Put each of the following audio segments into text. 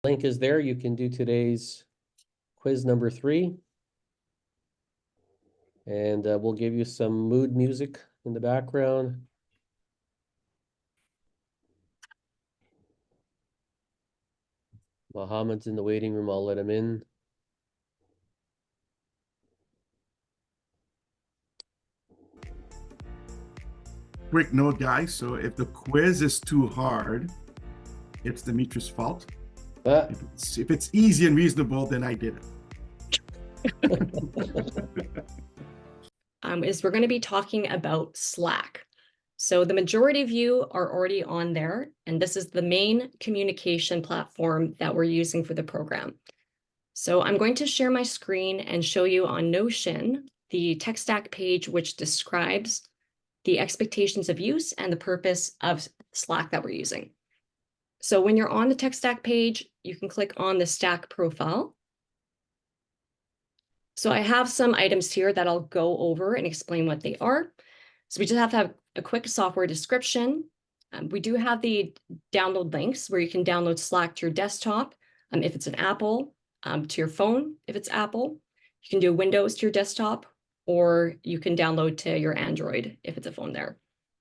Link is there. You can do today's quiz number 3. And we'll give you some mood music in the background. Mohammed's in the waiting room. I'll let him in. Quick note, guys. So if the quiz is too hard, it's Dimitri's fault. If it's easy and reasonable, then I did it. Is we're going to be talking about Slack. So the majority of you are already on there, and this is the main communication platform that we're using for the program. So I'm going to share my screen and show you on Notion the tech stack page, which describes the expectations of use and the purpose of Slack that we're using. So when you're on the tech stack page, you can click on the stack profile. So I have some items here that I'll go over and explain what they are. So we just have a quick software description. We do have the download links where you can download Slack to your desktop if it's an Apple, to your phone if it's Apple. You can do Windows to your desktop, or you can download to your Android if it's a phone there.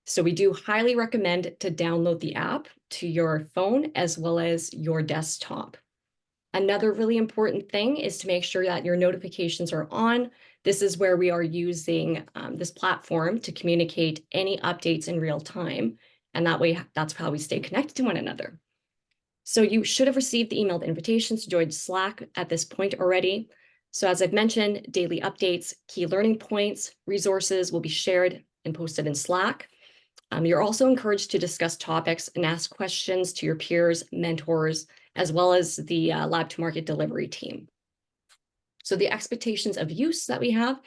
So we do highly recommend to download the app to your phone as well as your desktop. Another really important thing is to make sure that your notifications are on. This is where we are using this platform to communicate any updates in real time. And that way, that's how we stay connected to one another. So you should have received the emailed invitations to join Slack at this point already. So as I've mentioned, daily updates, key learning points, resources will be shared and posted in Slack. You're also encouraged to discuss topics and ask questions to your peers, mentors, as well as the Lab2Market delivery team. So the expectations of use that we have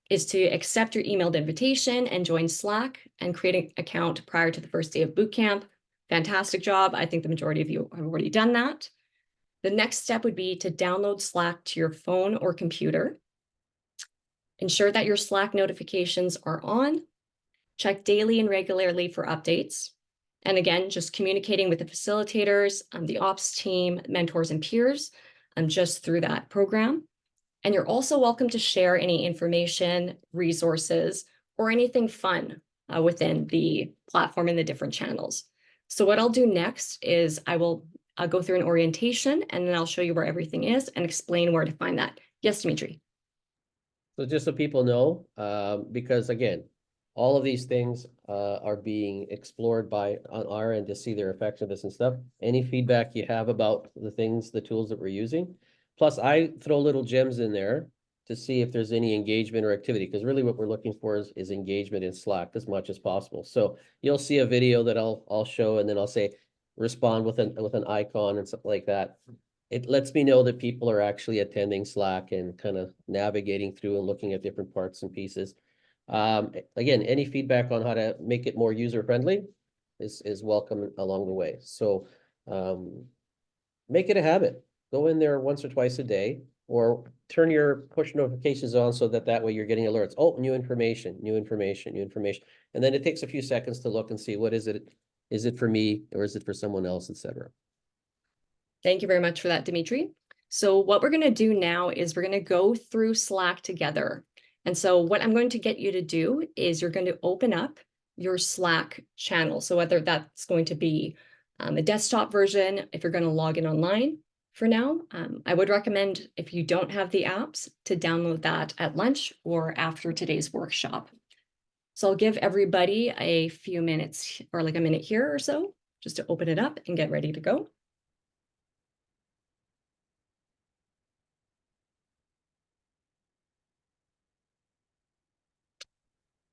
is to accept your emailed invitation and join Slack and create an account prior to the first day of bootcamp. Fantastic job. I think the majority of you have already done that. The next step would be to download Slack to your phone or computer. Ensure that your Slack notifications are on. Check daily and regularly for updates. And again, just communicating with the facilitators, the ops team, mentors, and peers just through that program. And you're also welcome to share any information, resources, or anything fun within the platform in the different channels. So what I'll do next is I'll go through an orientation, and then I'll show you where everything is and explain where to find that. Yes, Dimitri. So just so people know, because again, all of these things are being explored by on our end to see their effectiveness and stuff. Any feedback you have about the things, the tools that we're using. Plus, I throw little gems in there to see if there's any engagement or activity, because really what we're looking for is engagement in Slack as much as possible. So you'll see a video that I'll show, and then I'll say respond with an icon and stuff like that. It lets me know that people are actually attending Slack and kind of navigating through and looking at different parts and pieces. Again, any feedback on how to make it more user-friendly is welcome along the way. So make it a habit. Go in there once or twice a day, or turn your push notifications on so that way you're getting alerts. Oh, new information, new information, new information. And then it takes a few seconds to look and see what is it? Is it for me or is it for someone else, etc. Thank you very much for that, Dimitri. So what we're going to do now is we're going to go through Slack together. And so what I'm going to get you to do is you're going to open up your Slack channel. So whether that's going to be a desktop version, if you're going to log in online for now, I would recommend, if you don't have the apps, to download that at lunch or after today's workshop. So I'll give everybody a few minutes, or like a minute here or so, just to open it up and get ready to go.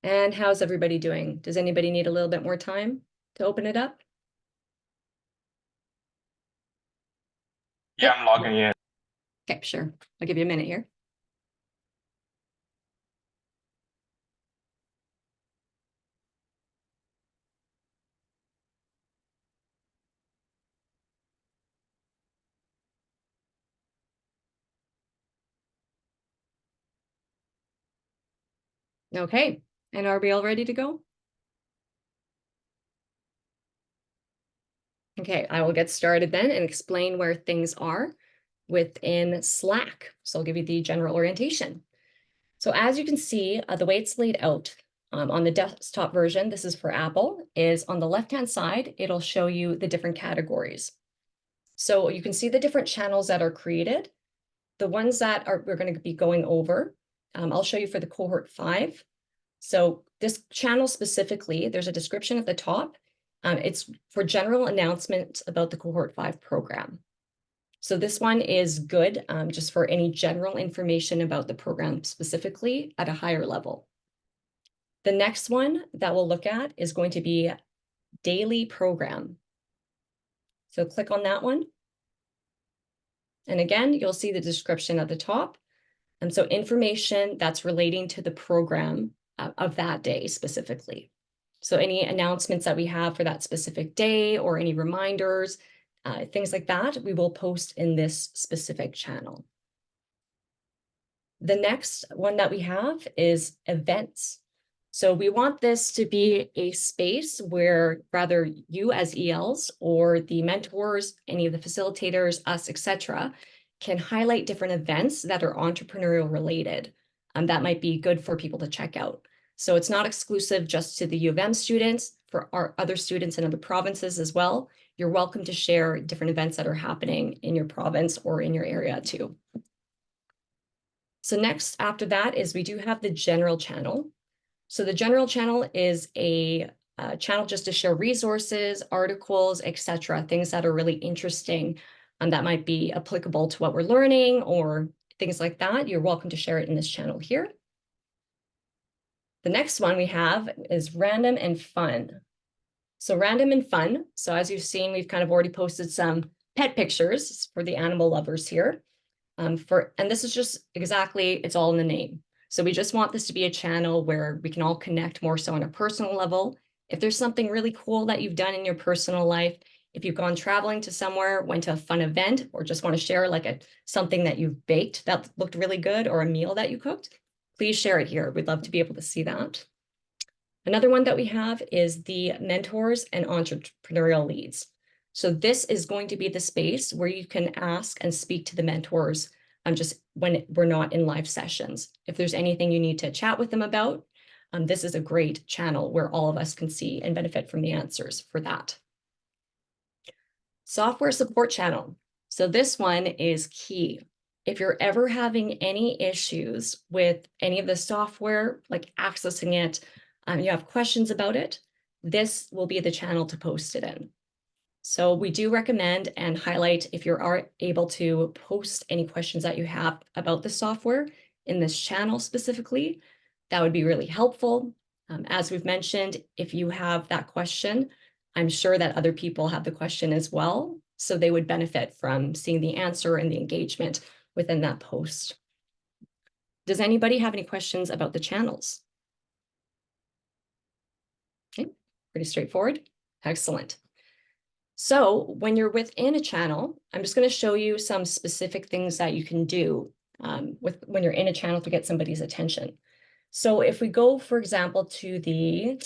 And how's everybody doing? Does anybody need a little bit more time to open it up? Yeah, I'm logging in. Okay, sure. I'll give you a minute here. Okay, and are we all ready to go? Okay, I will get started then and explain where things are within Slack. So I'll give you the general orientation. So as you can see, the way it's laid out on the desktop version, this is for Apple, is on the left-hand side, it'll show you the different categories. So you can see the different channels that are created. The ones that we're going to be going over, I'll show you for the Cohort 5. So this channel specifically, there's a description at the top. It's for general announcements about the Cohort 5 program. So this one is good just for any general information about the program specifically at a higher level. The next one that we'll look at is going to be daily program. So click on that one. And again, you'll see the description at the top. And so information that's relating to the program of that day specifically. So any announcements that we have for that specific day or any reminders, things like that, we will post in this specific channel. The next one that we have is events. So we want this to be a space where rather you as ELs or the mentors, any of the facilitators, us, etc., can highlight different events that are entrepreneurial related. That might be good for people to check out. So it's not exclusive just to the U of M students, for our other students in other provinces as well. You're welcome to share different events that are happening in your province or in your area too. So next after that is we do have the general channel. So the general channel is a channel just to share resources, articles, etc., things that are really interesting that might be applicable to what we're learning or things like that. You're welcome to share it in this channel here. The next one we have is random and fun. So random and fun. So as you've seen, we've kind of already posted some pet pictures for the animal lovers here. And this is just exactly, it's all in the name. So we just want this to be a channel where we can all connect more so on a personal level. If there's something really cool that you've done in your personal life, if you've gone traveling to somewhere, went to a fun event, or just want to share like something that you've baked that looked really good or a meal that you cooked, please share it here. We'd love to be able to see that. Another one that we have is the mentors and entrepreneurial leads. So this is going to be the space where you can ask and speak to the mentors just when we're not in live sessions. If there's anything you need to chat with them about, this is a great channel where all of us can see and benefit from the answers for that. Software support channel. So this one is key. If you're ever having any issues with any of the software, like accessing it, you have questions about it, this will be the channel to post it in. So we do recommend and highlight if you are able to post any questions that you have about the software in this channel specifically, that would be really helpful. As we've mentioned, if you have that question, I'm sure that other people have the question as well. So they would benefit from seeing the answer and the engagement within that post. Does anybody have any questions about the channels? Okay, pretty straightforward. Excellent. So when you're within a channel, I'm just going to show you some specific things that you can do when you're in a channel to get somebody's attention. So if we go, for example, to the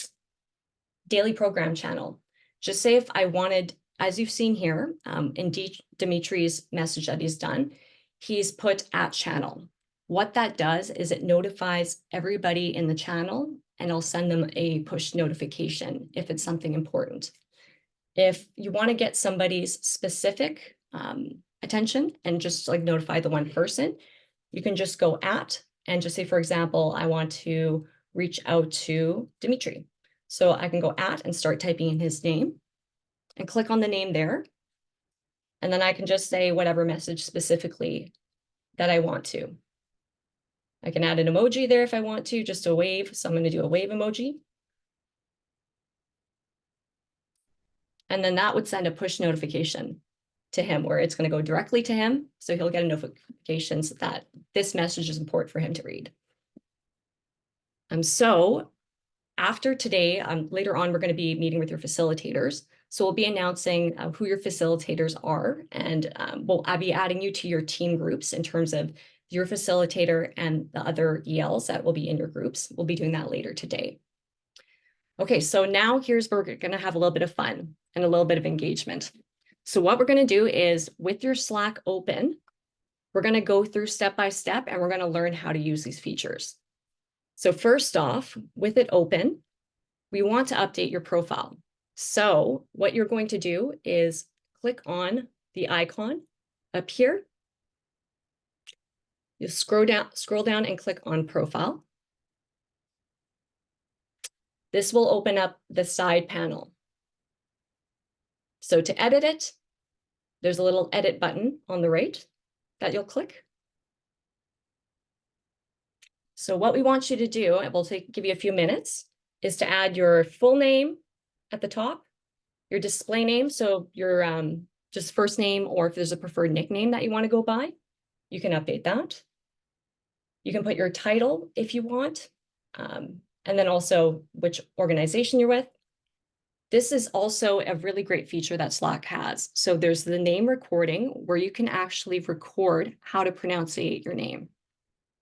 daily program channel, just say if I wanted, as you've seen here in Dimitri's message that he's done, he's put @channel. What that does is it notifies everybody in the channel and I'll send them a push notification if it's something important. If you want to get somebody's specific attention and just like notify the one person, you can just go and just say, for example, I want to reach out to Dimitri. So I can go and start typing in his name and click on the name there. And then I can just say whatever message specifically that I want to. I can add an emoji there if I want to, just a wave. So I'm going to do a wave emoji. And then that would send a push notification to him where it's going to go directly to him. So he'll get a notification that this message is important for him to read. So after today, later on, we're going to be meeting with your facilitators. So we'll be announcing who your facilitators are, and I'll be adding you to your team groups in terms of your facilitator and the other ELs that will be in your groups. We'll be doing that later today. Okay, so now here's where we're going to have a little bit of fun and a little bit of engagement. So what we're going to do is with your Slack open, we're going to go through step by step and we're going to learn how to use these features. So first off, with it open, we want to update your profile. So what you're going to do is click on the icon up here. You scroll down and click on profile. This will open up the side panel. So to edit it, there's a little edit button on the right that you'll click. So what we want you to do, it will give you a few minutes, is to add your full name at the top, your display name, so your just first name, or if there's a preferred nickname that you want to go by, you can update that. You can put your title if you want, and then also which organization you're with. This is also a really great feature that Slack has. So there's the name recording where you can actually record how to pronunciate your name.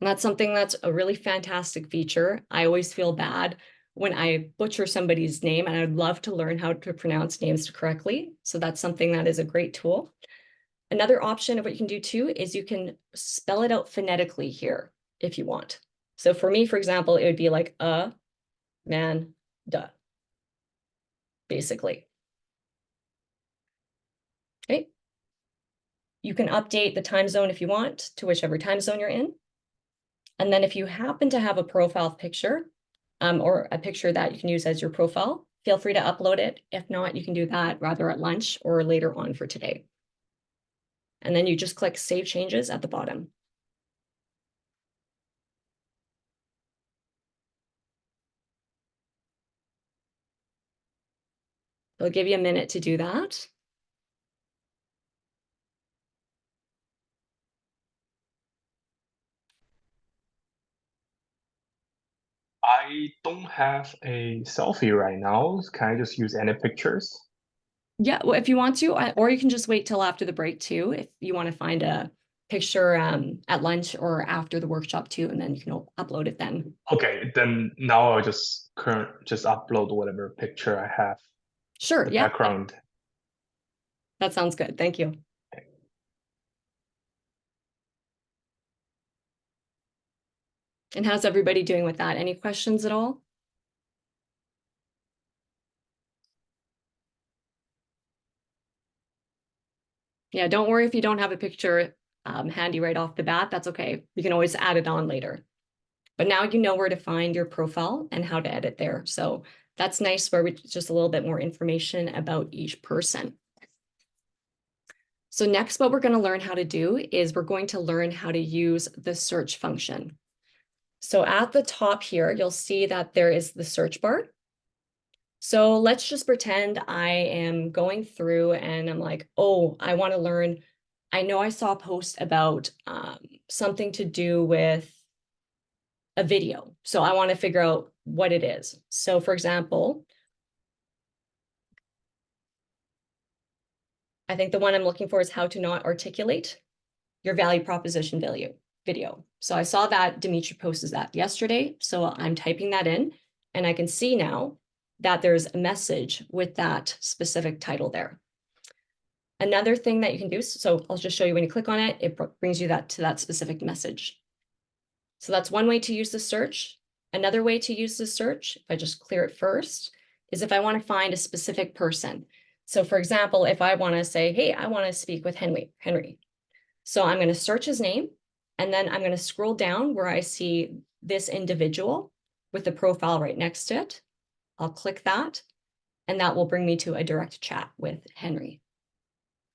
And that's something that's a really fantastic feature. I always feel bad when I butcher somebody's name, and I'd love to learn how to pronounce names correctly. So that's something that is a great tool. Another option of what you can do too is you can spell it out phonetically here if you want. So for me, for example, it would be like man, duh, basically. Okay. You can update the time zone if you want to whichever time zone you're in. And then if you happen to have a profile picture or a picture that you can use as your profile, feel free to upload it. If not, you can do that rather at lunch or later on for today. And then you just click Save Changes at the bottom. It'll give you a minute to do that. I don't have a selfie right now. Can I just use any pictures? Yeah, well, if you want to, or you can just wait till after the break too, if you want to find a picture at lunch or after the workshop too, and then you can upload it then. Okay, then now I'll just upload whatever picture I have. Sure, The yeah. background. That sounds good. Thank you. And how's everybody doing with that? Any questions at all? Yeah, don't worry if you don't have a picture handy right off the bat. That's okay. You can always add it on later. But now you know where to find your profile and how to edit there. So that's nice, where we just a little bit more information about each person. So next, what we're going to learn how to do is we're going to learn how to use the search function. So at the top here, you'll see that there is the search bar. So let's just pretend I am going through and I'm like, oh, I want to learn. I know I saw a post about something to do with a video. So I want to figure out what it is. So for example, I think the one I'm looking for is how to not articulate your value proposition video. So I saw that Dimitri posted that yesterday. So I'm typing that in and I can see now that there's a message with that specific title there. Another thing that you can do, so I'll just show you when you click on it, it brings you to that specific message. So that's one way to use the search. Another way to use the search, if I just clear it first, is if I want to find a specific person. So for example, if I want to say, hey, I want to speak with Henry. So I'm going to search his name, and then I'm going to scroll down where I see this individual with the profile right next to it. I'll click that, and that will bring me to a direct chat with Henry.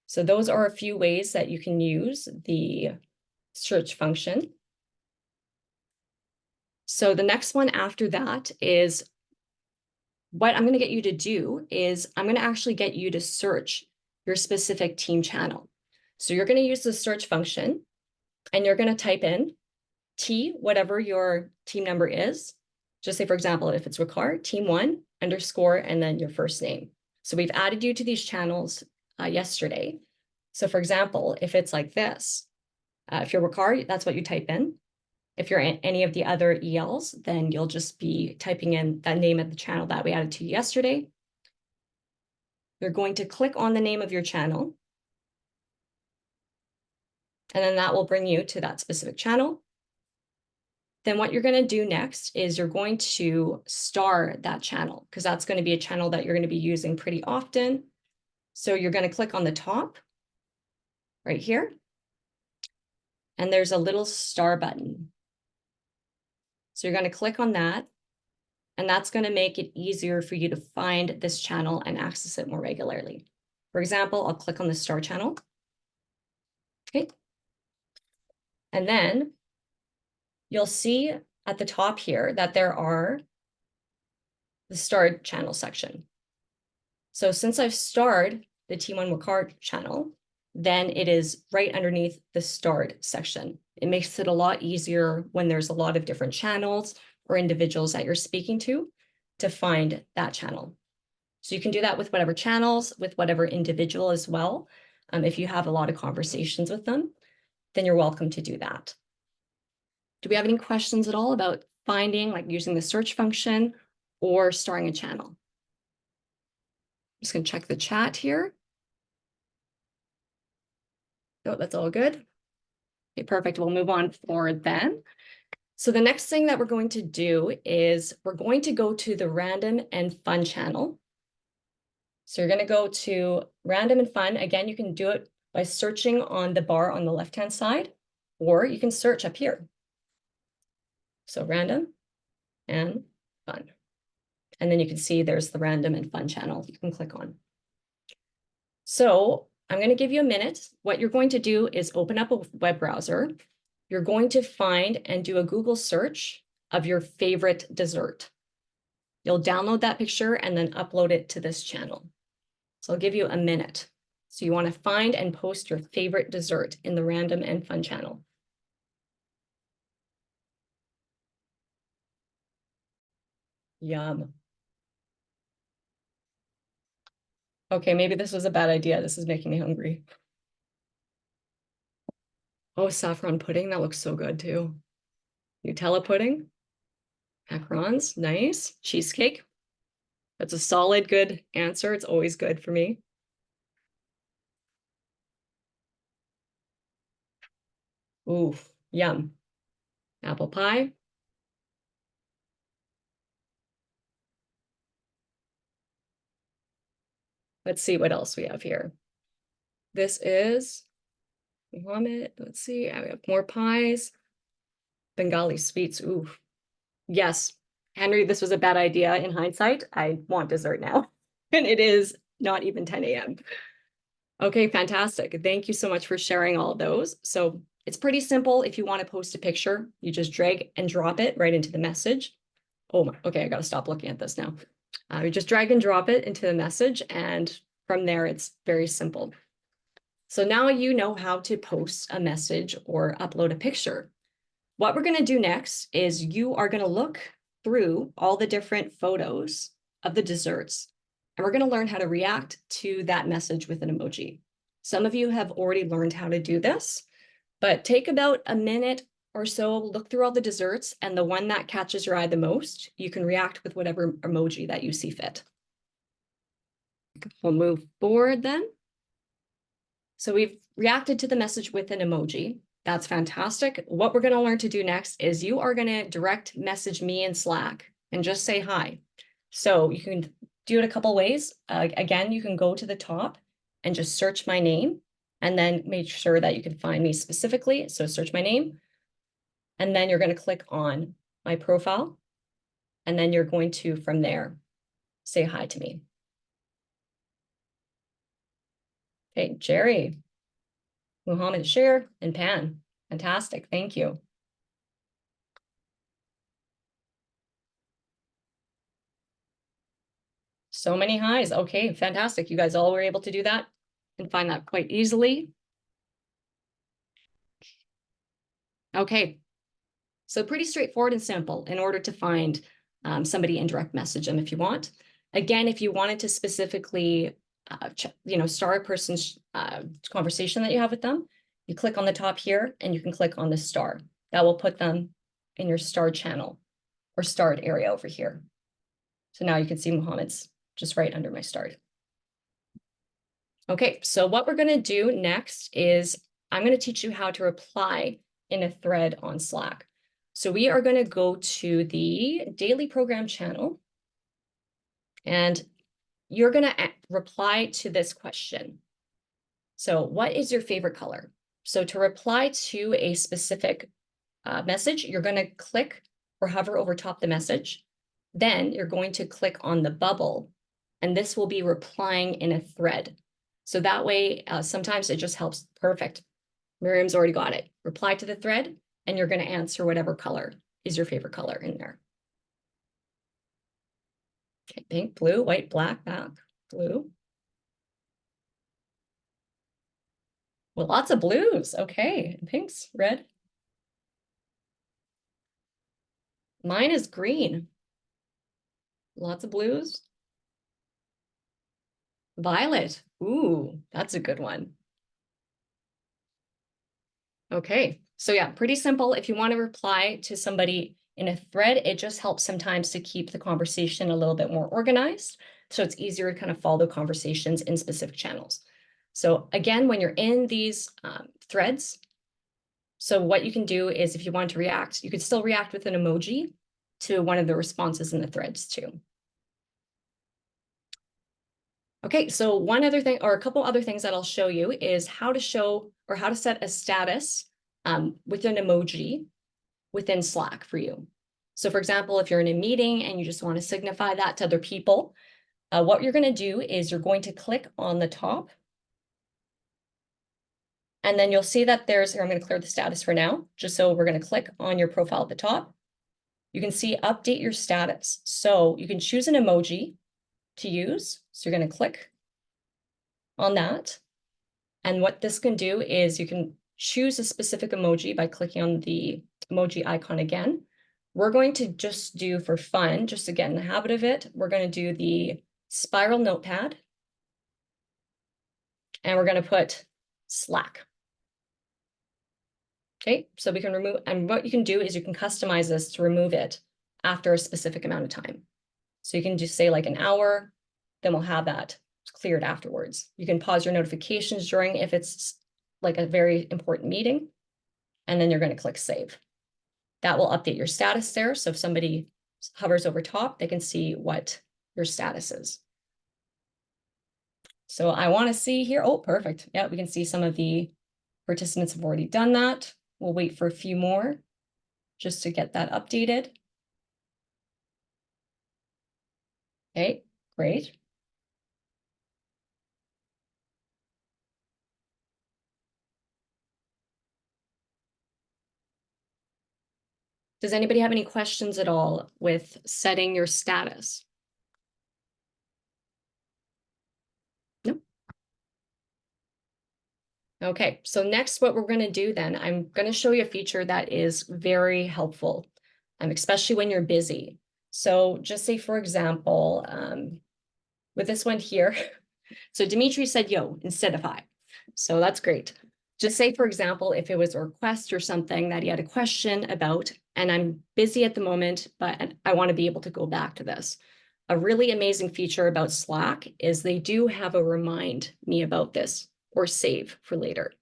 So those are a few ways that you can use the search function. So the next one after that is what I'm going to get you to do is I'm going to actually get you to search your specific team channel. So you're going to use the search function and you're going to type in T, whatever your team number is. Just say, for example, if it's Ricard, team1 _ and then your first name. So we've added you to these channels yesterday. So for example, if it's like this, if you're Ricard, that's what you type in. If you're any of the other ELs, then you'll just be typing in that name of the channel that we added to yesterday. you're going to click on the name of your channel. And then that will bring you to that specific channel. Then what you're going to do next is you're going to star that channel, because that's going to be a channel that you're going to be using pretty often. So you're going to click on the top right here. And there's a little star button. So you're going to click on that. And that's going to make it easier for you to find this channel and access it more regularly. For example, I'll click on the star channel. Okay. And then you'll see at the top here that there are the starred channel section. So since I've starred the T1 Wakar channel, then it is right underneath the starred section. It makes it a lot easier when there's a lot of different channels or individuals that you're speaking to find that channel. So you can do that with whatever channels, with whatever individual as well. If you have a lot of conversations with them, then you're welcome to do that. Do we have any questions at all about finding, like using the search function or starring a channel? I'm just going to check the chat here. Oh, that's all good. Okay, perfect. We'll move on forward then. So the next thing that we're going to do is we're going to go to the random and fun channel. So you're going to go to random and fun. Again, you can do it by searching on the bar on the left-hand side, or you can search up here. So random and fun. And then you can see there's the random and fun channel you can click on. So I'm going to give you a minute. What you're going to do is open up a web browser. You're going to find and do a Google search of your favorite dessert. You'll download that picture and then upload it to this channel. So I'll give you a minute. So you want to find and post your favorite dessert in the random and fun channel. Yum. Okay, maybe this was a bad idea. This is making me hungry. Oh, saffron pudding. That looks so good too. Nutella pudding. Macarons. Nice. Cheesecake. That's a solid, good answer. It's always good for me. Ooh, yum. Apple pie. Let's see what else we have here. This is Muhammad. Let's see. We have more pies. Bengali sweets. Ooh. Yes. Henry, this was a bad idea in hindsight. I want dessert now. And it is not even 10 a.m. Okay, fantastic. Thank you so much for sharing all of those. So it's pretty simple. If you want to post a picture, you just drag and drop it right into the message. Oh my, okay, I got to stop looking at this now. You just drag and drop it into the message, and from there, it's very simple. So now you know how to post a message or upload a picture. What we're going to do next is you are going to look through all the different photos of the desserts, and we're going to learn how to react to that message with an emoji. Some of you have already learned how to do this, but take about a minute or so, look through all the desserts, and the one that catches your eye the most, you can react with whatever emoji that you see fit. We'll move forward then. So we've reacted to the message with an emoji. That's fantastic. What we're going to learn to do next is you are going to direct message me in Slack and just say hi. So you can do it a couple ways. Again, you can go to the top and just search my name, and then make sure that you can find me specifically. So search my name, and then you're going to click on my profile, and then you're going to, from there, say hi to me. Okay, Jerry, Muhammad, Share, and Pan. Fantastic. Thank you. So many highs. Okay, fantastic. You guys all were able to do that and find that quite easily. Okay, so pretty straightforward and simple in order to find somebody and direct message them if you want. Again, if you wanted to specifically star a person's conversation that you have with them, you click on the top here and you can click on the star. That will put them in your starred channel or starred area over here. So now you can see Muhammad's just right under my starred. Okay, so what we're going to do next is I'm going to teach you how to reply in a thread on Slack. So we are going to go to the daily program channel, and you're going to reply to this question. So what is your favorite color? So to reply to a specific message, you're going to click or hover over top the message. Then you're going to click on the bubble, and this will be replying in a thread. So that way, sometimes it just helps. Perfect. Miriam's already got it. Reply to the thread, and you're going to answer whatever color is your favorite color in there. Okay, pink, blue, white, black, back, blue. Well, lots of blues. Okay, pinks, red. Mine is green. Lots of blues. Violet. Ooh, that's a good one. Okay, so yeah, pretty simple. If you want to reply to somebody in a thread, it just helps sometimes to keep the conversation a little bit more organized. So it's easier to kind of follow conversations in specific channels. So again, when you're in these threads, so what you can do is if you want to react, you could still react with an emoji to one of the responses in the threads too. Okay, so one other thing, or a couple other things that I'll show you is how to show or how to set a status with an emoji within Slack for you. So for example, if you're in a meeting and you just want to signify that to other people, what you're going to do is you're going to click on the top. And then you'll see that there's, here, I'm going to clear the status for now, just so we're going to click on your profile at the top. You can see update your status. So you can choose an emoji to use. So you're going to click on that. And what this can do is you can choose a specific emoji by clicking on the emoji icon again. We're going to just do for fun, just to get in the habit of it, we're going to do the spiral notepad. And we're going to put Slack. Okay, so we can remove, and what you can do is you can customize this to remove it after a specific amount of time. So you can just say like an hour, then we'll have that cleared afterwards. You can pause your notifications during if it's like a very important meeting, and then you're going to click save. That will update your status there. So if somebody hovers over top, they can see what your status is. So I want to see here. Oh, perfect. Yeah, we can see some of the participants have already done that. We'll wait for a few more just to get that updated. Okay, great. Does anybody have any questions at all with setting your status? No? Okay, so next what we're going to do then, I'm going to show you a feature that is very helpful, especially when you're busy. So just say, for example, with this one here, so Dimitri said yo instead of hi. So that's great. Just say, for example, if it was a request or something that he had a question about, and I'm busy at the moment, but I want to be able to go back to this. A really amazing feature about Slack is they do have a remind me about this or save for later.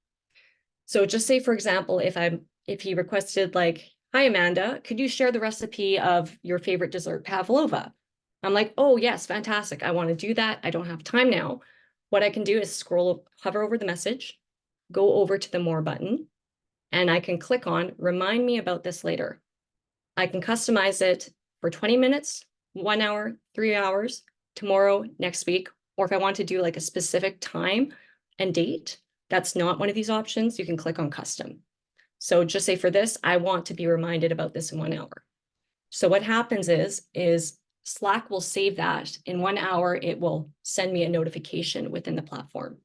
So just say, for example, if he requested like, hi, Amanda, could you share the recipe of your favorite dessert, pavlova? I'm like, oh, yes, fantastic. I want to do that. I don't have time now. What I can do is hover over the message, go over to the more button, and I can click on remind me about this later. I can customize it for 20 minutes, 1 hour, 3 hours, tomorrow, next week, or if I want to do like a specific time and date, that's not one of these options, you can click on custom. So just say for this, I want to be reminded about this in 1 hour. So what happens is Slack will save that in 1 hour, it will send me a notification within the platform.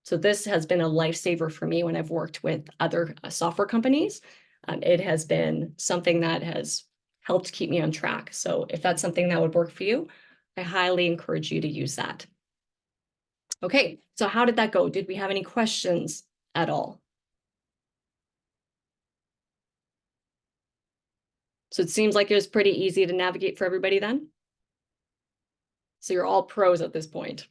So this has been a lifesaver for me when I've worked with other software companies. It has been something that has helped keep me on track. So if that's something that would work for you, I highly encourage you to use that. Okay, so how did that go? Did we have any questions at all? So it seems like it was pretty easy to navigate for everybody then? So you're all pros at this point.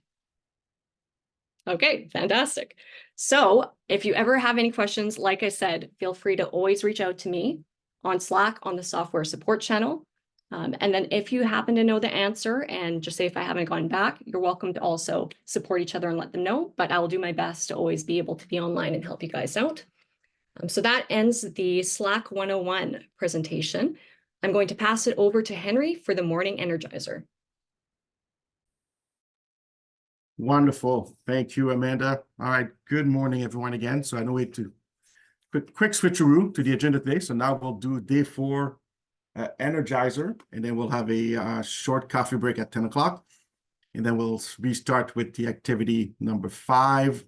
Okay, fantastic. So if you ever have any questions, like I said, feel free to always reach out to me on Slack on the software support channel. And then if you happen to know the answer and just say if I haven't gone back, you're welcome to also support each other and let them know. But I will do my best to always be able to be online and help you guys out. So that ends the Slack 101 presentation. I'm going to pass it over to Henry for the morning energizer. Wonderful. Thank you, Amanda. All right. Good morning, everyone, again. So I know we have to quick switcheroo to the agenda today. So now we'll do day 4 energizer, and then we'll have a short coffee break at 10 o'clock. And then we'll restart with the activity number 5.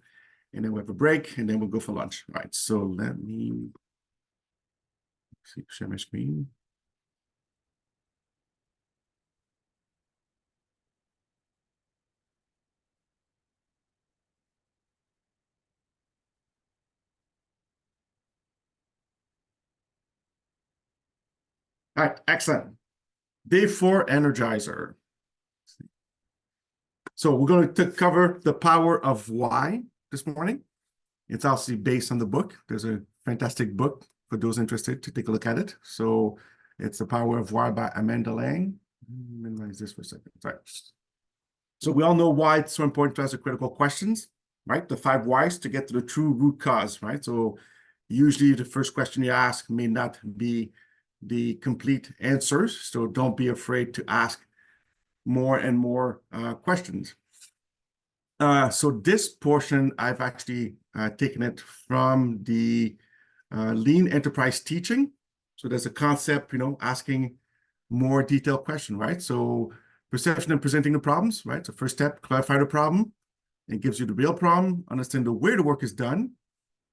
And then we'll have a break, and then we'll go for lunch. All right. So let me share my screen. All right, excellent. Day 4 energizer. So we're going to cover the power of why this morning. It's obviously based on the book. There's a fantastic book for those interested to take a look at it. So it's The Power of Why by Amanda Lang. Minimize this for a second. Sorry. So we all know why it's so important to ask the critical questions, right? The 5 whys to get to the true root cause, right? So usually the first question you ask may not be the complete answers. So don't be afraid to ask more and more questions. So this portion, I've actually taken it from the Lean Enterprise Teaching. So there's a concept, asking more detailed question, right? So perception and presenting the problems, right? So first step, clarify the problem. It gives you the real problem, understand the way the work is done,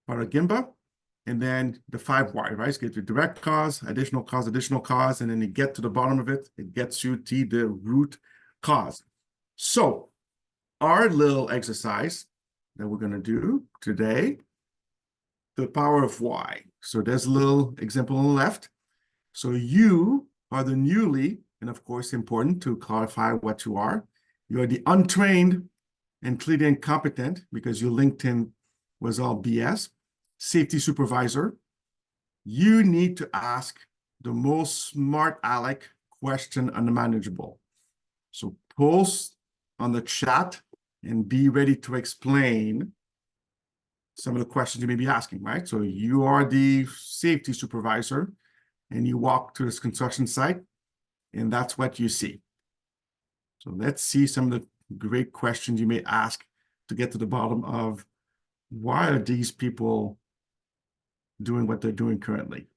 part of Gemba, and then the 5 why, right? It gives you direct cause, additional cause, and then you get to the bottom of it. It gets you to the root cause. So our little exercise that we're going to do today, the power of why. So there's a little example on the left. So you are the newly, and of course important to clarify what you are. You are the untrained and clearly incompetent, because your LinkedIn was all BS, safety supervisor. You need to ask the most smart aleck question unmanageable. So post on the chat and be ready to explain some of the questions you may be asking, right? So you are the safety supervisor and you walk to this construction site and that's what you see. So let's see some of the great questions you may ask to get to the bottom of why are these people doing what they're doing currently.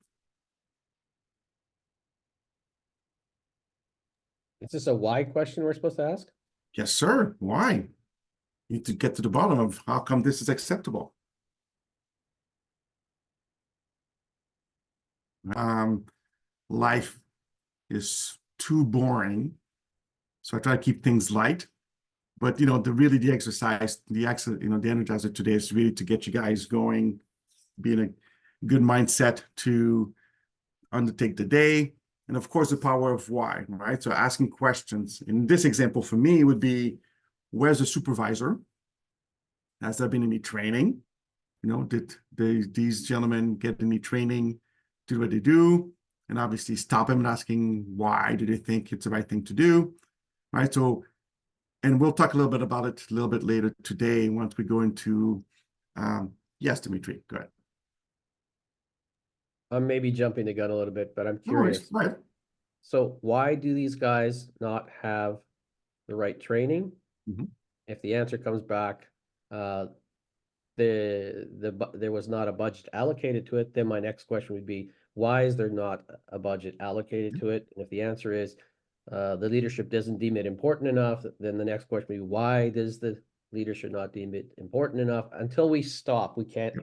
Is this a why question we're supposed to ask? Yes, sir. Why? You need to get to the bottom of how come this is acceptable. Life is too boring, so I try to keep things light. But the exercise, the energizer today is really to get you guys going, be in a good mindset to undertake the day, and of course the power of why, right? So asking questions. In this example for me would be, where's the supervisor? Has there been any training? Did these gentlemen get any training to do what they do? And obviously stop them and asking, why do they think it's the right thing to do, right? So, and we'll talk a little bit about it a little bit later today once we go into, yes, Dimitri, go ahead. I'm maybe jumping the gun a little bit, but I'm curious. No worries, right. So why do these guys not have the right training? Mm-hmm. If the answer comes back, there was not a budget allocated to it, then my next question would be, why is there not a budget allocated to it? And if the answer is the leadership doesn't deem it important enough, then the next question would be, why does the leadership not deem it important enough? Until we stop, we can't.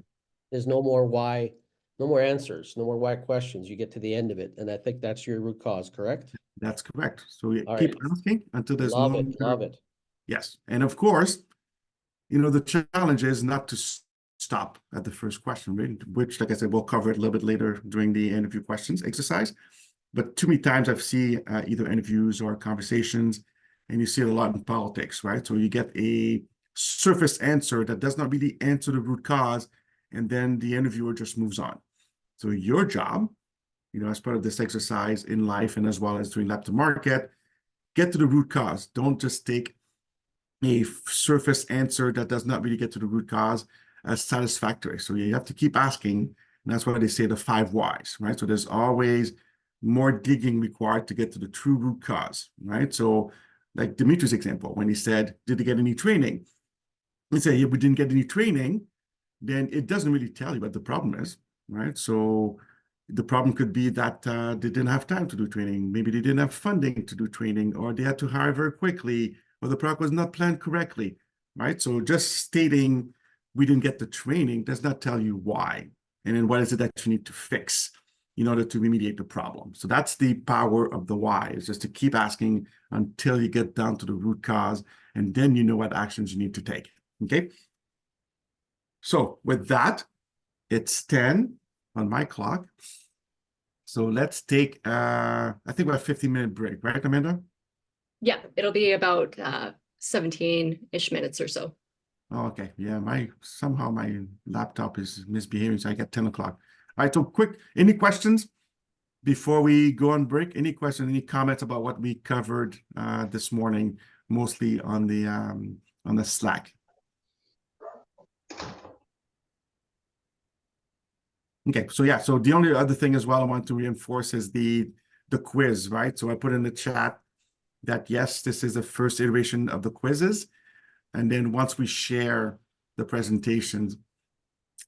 There's no more why, no more answers, no more why questions. You get to the end of it, and I think that's your root cause, correct? That's correct. So you All keep right. asking until there's Love no. it, love it. Yes, and of course, the challenge is not to stop at the first question, right? Which, like I said, we'll cover it a little bit later during the interview questions exercise. But too many times I've seen either interviews or conversations, and you see it a lot in politics, right? So you get a surface answer that does not really answer the root cause, and then the interviewer just moves on. So your job, as part of this exercise in life and as well as doing Lab2Market, get to the root cause. Don't just take a surface answer that does not really get to the root cause as satisfactory. So you have to keep asking, and that's why they say the 5 whys, right? So there's always more digging required to get to the true root cause, right? So like Dimitri's example, when he said, did they get any training? He said, yeah, we didn't get any training, then it doesn't really tell you what the problem is, right? So the problem could be that they didn't have time to do training. Maybe they didn't have funding to do training, or they had to hire very quickly, or the product was not planned correctly, right? So just stating we didn't get the training does not tell you why. And then what is it that you need to fix in order to remediate the problem? So that's the power of the why, is just to keep asking until you get down to the root cause, and then you know what actions you need to take, okay? So with that, it's 10 on my clock. So let's take, I think about a 15-minute break, right, Amanda? Yeah, it'll be about 17-ish minutes or so. Oh, okay, yeah, somehow my laptop is misbehaving, so I get 10 o'clock. All right, so quick, any questions before we go on break? Any questions, any comments about what we covered this morning, mostly on the Slack? Okay, so yeah, so the only other thing as well I want to reinforce is the quiz, right? So I put in the chat that yes, this is the first iteration of the quizzes. And then once we share the presentations,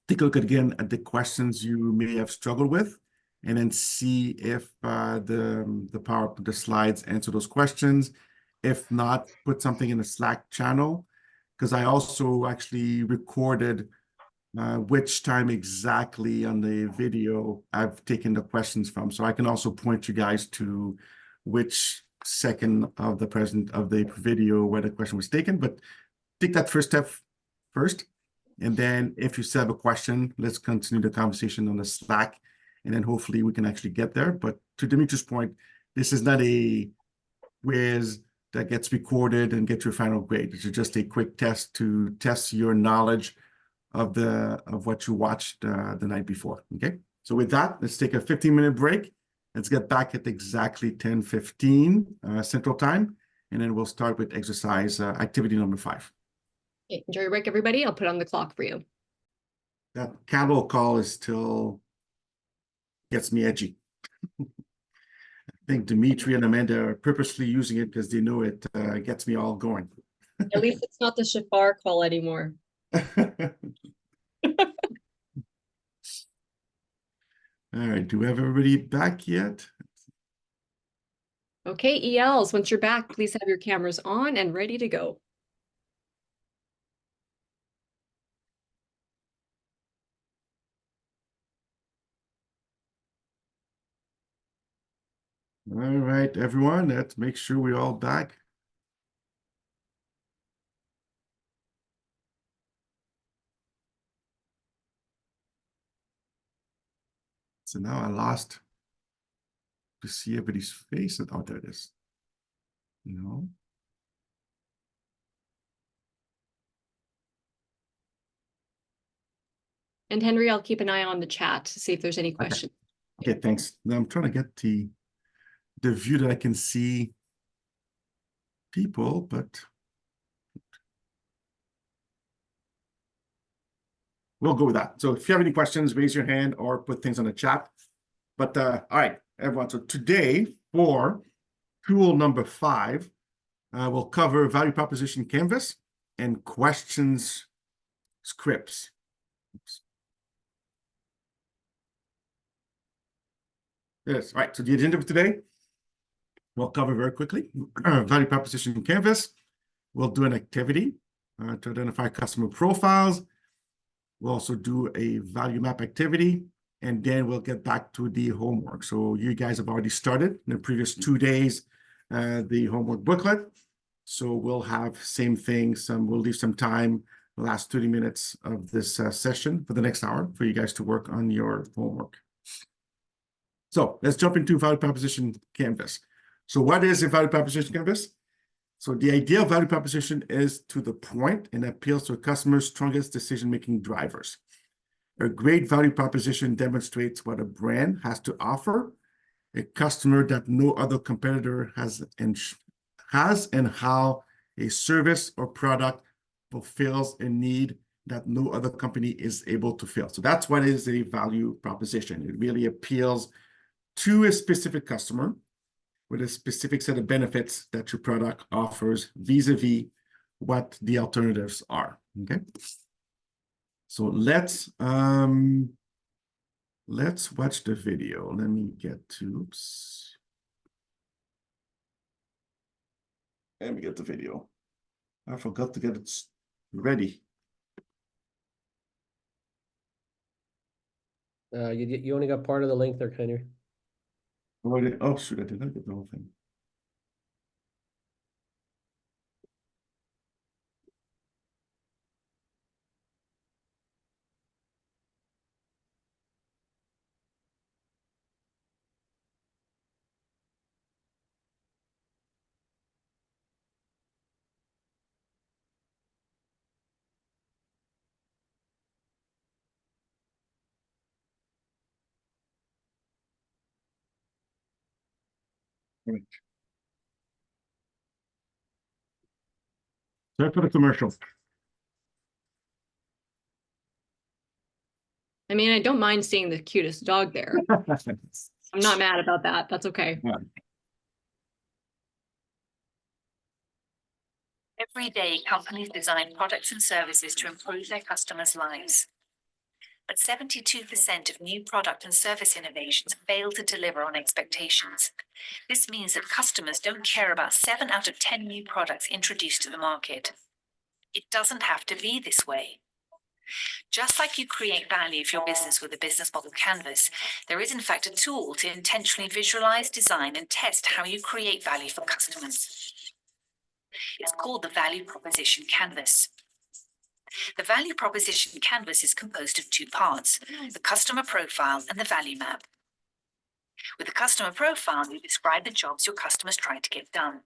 take a look again at the questions you may have struggled with, and then see if the slides answer those questions. If not, put something in the Slack channel, because I also actually recorded which time exactly on the video I've taken the questions from. So I can also point you guys to which second of the video where the question was taken. But take that first step first. And then if you still have a question, let's continue the conversation on the Slack. And then hopefully we can actually get there. But to Dimitri's point, this is not a quiz that gets recorded and get your final grade. This is just a quick test to test your knowledge of what you watched the night before. Okay, so with that, let's take a 15-minute break. Let's get back at exactly 10:15 Central Time, and then we'll start with exercise activity number 5. Okay, enjoy your break, everybody. I'll put on the clock for you. That cattle call is still gets me edgy. I think Dimitri and Amanda are purposely using it because they know it gets me all going. At least it's not the Shafar call anymore. All right, do we have everybody back yet? Okay, ELs, once you're back, please have your cameras on and ready to go. All right, everyone, let's make sure we're all back. So now I lost to see everybody's face. Oh, there it is. No. And Henry, I'll keep an eye on the chat to see if there's any questions. Okay, thanks. Now I'm trying to get the view that I can see people, but we'll go with that. So if you have any questions, raise your hand or put things on the chat. But all right, everyone. So today for tool number 5, we'll cover value proposition canvas and questions scripts. Oops. Yes, all right. So the agenda for today, we'll cover very quickly value proposition canvas. We'll do an activity to identify customer profiles. We'll also do a value map activity, and then we'll get back to the homework. So you guys have already started in the previous 2 days, the homework booklet. So we'll have same thing. We'll leave some time, the last 30 minutes of this session for the next hour for you guys to work on your homework. So let's jump into value proposition canvas. So what is a value proposition canvas? So the idea of value proposition is to the point and appeals to a customer's strongest decision-making drivers. A great value proposition demonstrates what a brand has to offer a customer that no other competitor has, and how a service or product fulfills a need that no other company is able to fill. So that's what is a value proposition. It really appeals to a specific customer with a specific set of benefits that your product offers vis-a-vis what the alternatives are. Okay. So let's watch the video. Let me get to, oops. Let me get the video. I forgot to get it ready. You only got part of the link there, Kenner. Oh, shoot, I did not get the whole thing. Right. Sorry for the commercial. I mean, I don't mind seeing the cutest dog there. I'm not mad about that. That's okay. Yeah. Every day, companies design products and services to improve their customers' lives. But 72% of new product and service innovations fail to deliver on expectations. This means that customers don't care about 7 out of 10 new products introduced to the market. It doesn't have to be this way. Just like you create value for your business with a business model canvas, there is in fact a tool to intentionally visualize, design, and test how you create value for customers. It's called the Value Proposition Canvas. The Value Proposition Canvas is composed of 2 parts, the customer profile and the value map. With the customer profile, you describe the jobs your customers try to get done.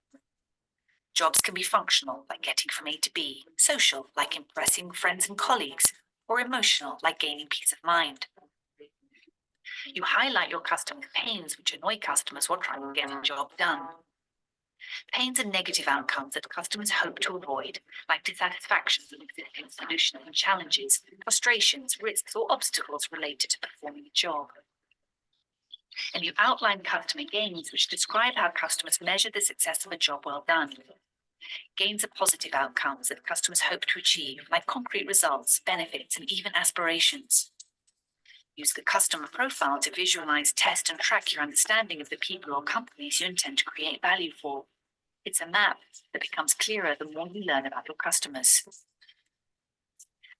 Jobs can be functional, like getting from A to B, social, like impressing friends and colleagues, or emotional, like gaining peace of mind. You highlight your customers' pains, which annoy customers while trying to get the job done. Pains are negative outcomes that customers hope to avoid, like dissatisfaction with existing solutions and challenges, frustrations, risks, or obstacles related to performing a job. And you outline customer gains, which describe how customers measure the success of a job well done. Gains are positive outcomes that customers hope to achieve, like concrete results, benefits, and even aspirations. Use the customer profile to visualize, test, and track your understanding of the people or companies you intend to create value for. It's a map that becomes clearer the more you learn about your customers.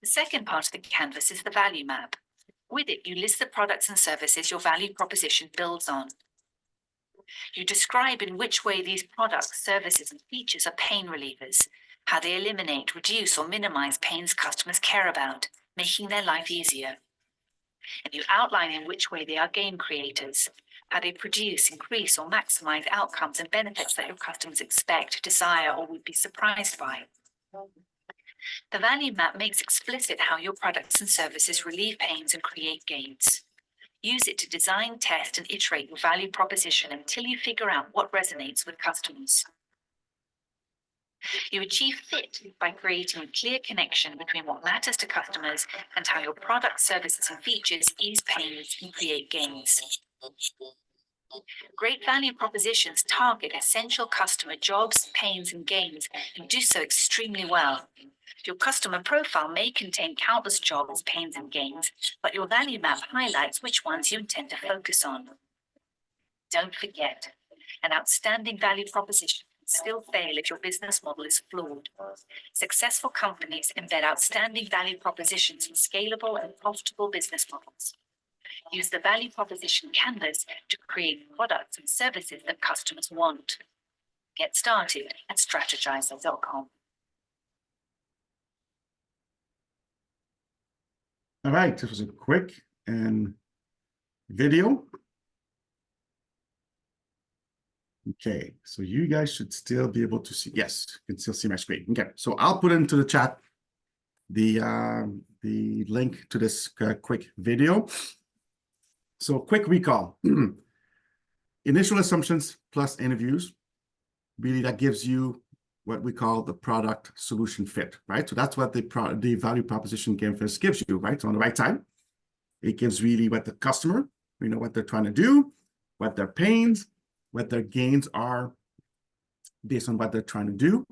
The second part of the canvas is the value map. With it, you list the products and services your value proposition builds on. You describe in which way these products, services, and features are pain relievers, how they eliminate, reduce, or minimize pains customers care about, making their life easier. And you outline in which way they are gain creators, how they produce, increase, or maximize outcomes and benefits that your customers expect, desire, or would be surprised by. The value map makes explicit how your products and services relieve pains and create gains. Use it to design, test, and iterate your value proposition until you figure out what resonates with customers. You achieve fit by creating a clear connection between what matters to customers and how your products, services, and features ease pains and create gains. Great value propositions target essential customer jobs, pains, and gains, and do so extremely well. Your customer profile may contain countless jobs, pains, and gains, but your value map highlights which ones you intend to focus on. Don't forget, an outstanding value proposition can still fail if your business model is flawed. Successful companies embed outstanding value propositions in scalable and profitable business models. Use the value proposition canvas to create products and services that customers want. Get started at strategizer.com. All right, this was a quick and video. Okay, so you guys should still be able to see. Yes, you can still see my screen. Okay, so I'll put into the chat the link to this quick video. So quick recall. Initial assumptions plus interviews. Really, that gives you what we call the product solution fit, right? So that's what the value proposition canvas gives you, right? So on the right side, it gives really what the customer, what they're trying to do, what their pains, what their gains are based on what they're trying to do.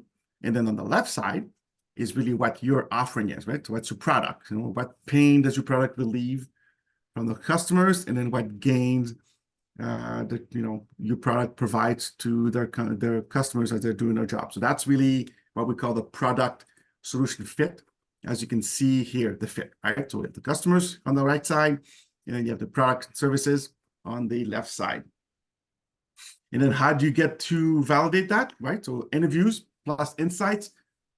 And then on the left side is really what your offering is, right? So what's your product? What pain does your product relieve from the customers, and then what gains that your product provides to their customers as they're doing their job. So that's really what we call the product solution fit. As you can see here, the fit, right? So we have the customers on the right side, and then you have the product and services on the left side. And then how do you get to validate that, right? So interviews plus insights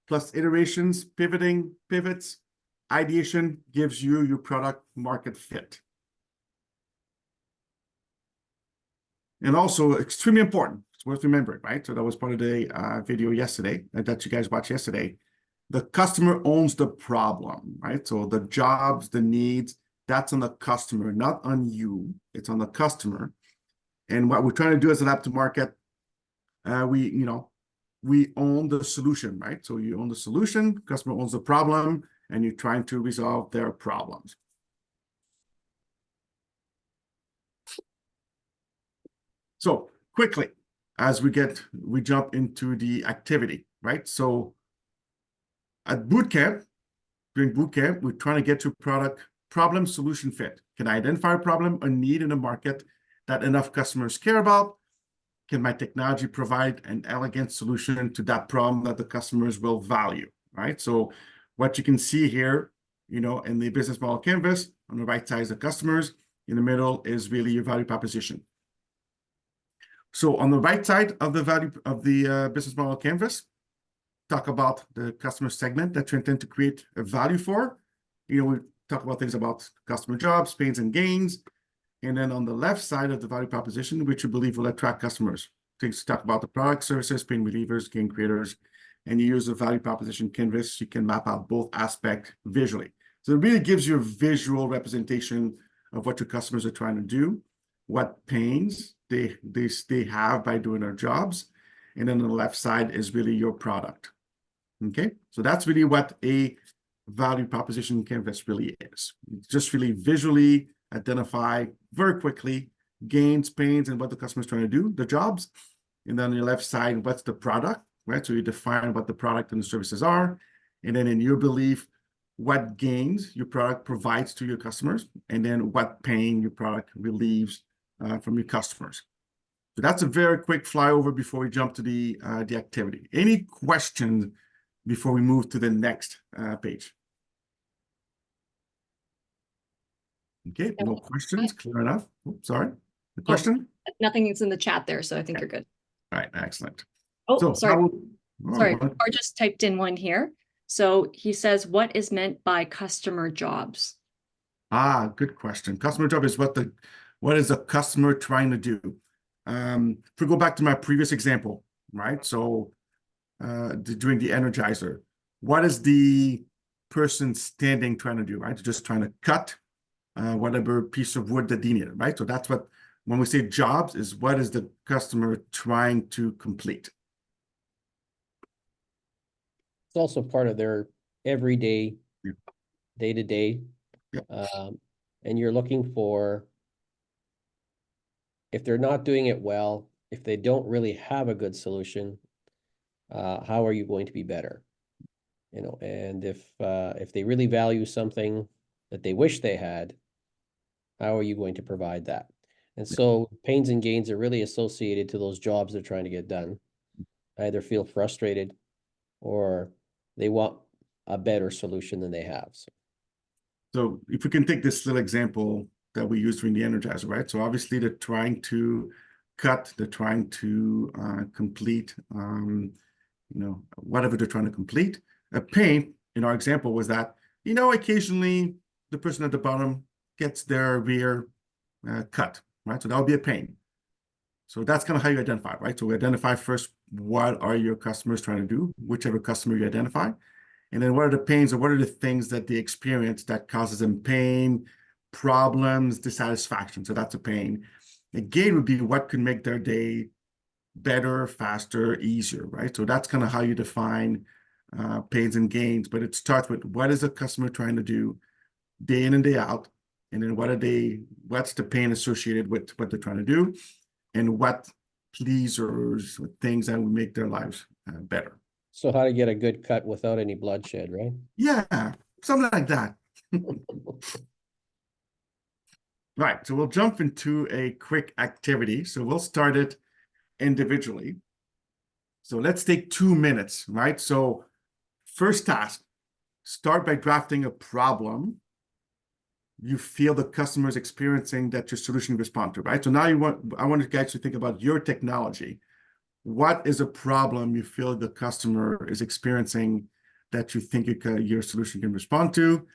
plus iterations, pivots, ideation gives you your product market fit. And also extremely important, it's worth remembering, right? So that was part of the video yesterday that you guys watched yesterday. The customer owns the problem, right? So the jobs, the needs, that's on the customer, not on you. It's on the customer. And what we're trying to do as a Lab2Market, we own the solution, right? So you own the solution, customer owns the problem, and you're trying to resolve their problems. So quickly, as we jump into the activity, right? So at Bootcamp, during Bootcamp, we're trying to get to product problem solution fit. Can I identify a problem or need in the market that enough customers care about? Can my technology provide an elegant solution to that problem that the customers will value, right? So what you can see here, in the business model canvas, on the right side is the customers, in the middle is really your value proposition. So on the right side of the value of the business model canvas, talk about the customer segment that you intend to create a value for. We talk about things about customer jobs, pains and gains. And then on the left side of the value proposition, which you believe will attract customers, things to talk about the product, services, pain relievers, gain creators. And you use the value proposition canvas, you can map out both aspects visually. So it really gives you a visual representation of what your customers are trying to do, what pains they have by doing their jobs. And then on the left side is really your product. Okay, so that's really what a value proposition canvas really is. It's just really visually identify very quickly gains, pains, and what the customer is trying to do, the jobs. And then on your left side, what's the product, right? So you define what the product and the services are. And then in your belief, what gains your product provides to your customers, and then what pain your product relieves from your customers. So that's a very quick flyover before we jump to the activity. Any questions before we move to the next page? Okay, no questions, clear enough. Oops, sorry, the question? Nothing is in the chat there, so I think you're good. All right, excellent. Oh, So sorry. Sorry, what? or just typed in one here. So he says, what is meant by customer jobs? Good question. Customer job is what is the customer trying to do? If we go back to my previous example, right? So doing the Energizer, what is the person standing trying to do, right? They're just trying to cut whatever piece of wood that they needed, right? So that's what, when we say jobs, is what is the customer trying to complete? It's also part of their everyday, day-to-day. And you're looking for, if they're not doing it well, if they don't really have a good solution, how are you going to be better? And if they really value something that they wish they had, how are you going to provide that? And so pains and gains are really associated to those jobs they're trying to get done. Either feel frustrated or they want a better solution than they have. So if we can take this little example that we used during the Energizer, right? So obviously they're trying to cut, they're trying to complete, whatever they're trying to complete. A pain in our example was that, occasionally the person at the bottom gets their rear cut, right? So that would be a pain. So that's kind of how you identify, right? So we identify first, what are your customers trying to do, whichever customer you identify. And then what are the pains, or what are the things that they experience that causes them pain, problems, dissatisfaction. So that's a pain. A gain would be what could make their day better, faster, easier, right? So that's kind of how you define pains and gains. But it starts with, what is the customer trying to do day in and day out? And then what's the pain associated with what they're trying to do? And what pleasers, things that would make their lives better. So how to get a good cut without any bloodshed, right? Yeah, something like that. Right, so we'll jump into a quick activity. So we'll start it individually. So let's take 2 minutes, right? So first task, start by drafting a problem you feel the customer is experiencing that your solution respond to, right? So now I want you guys to think about your technology. What is a problem you feel the customer is experiencing that you think your solution can respond to?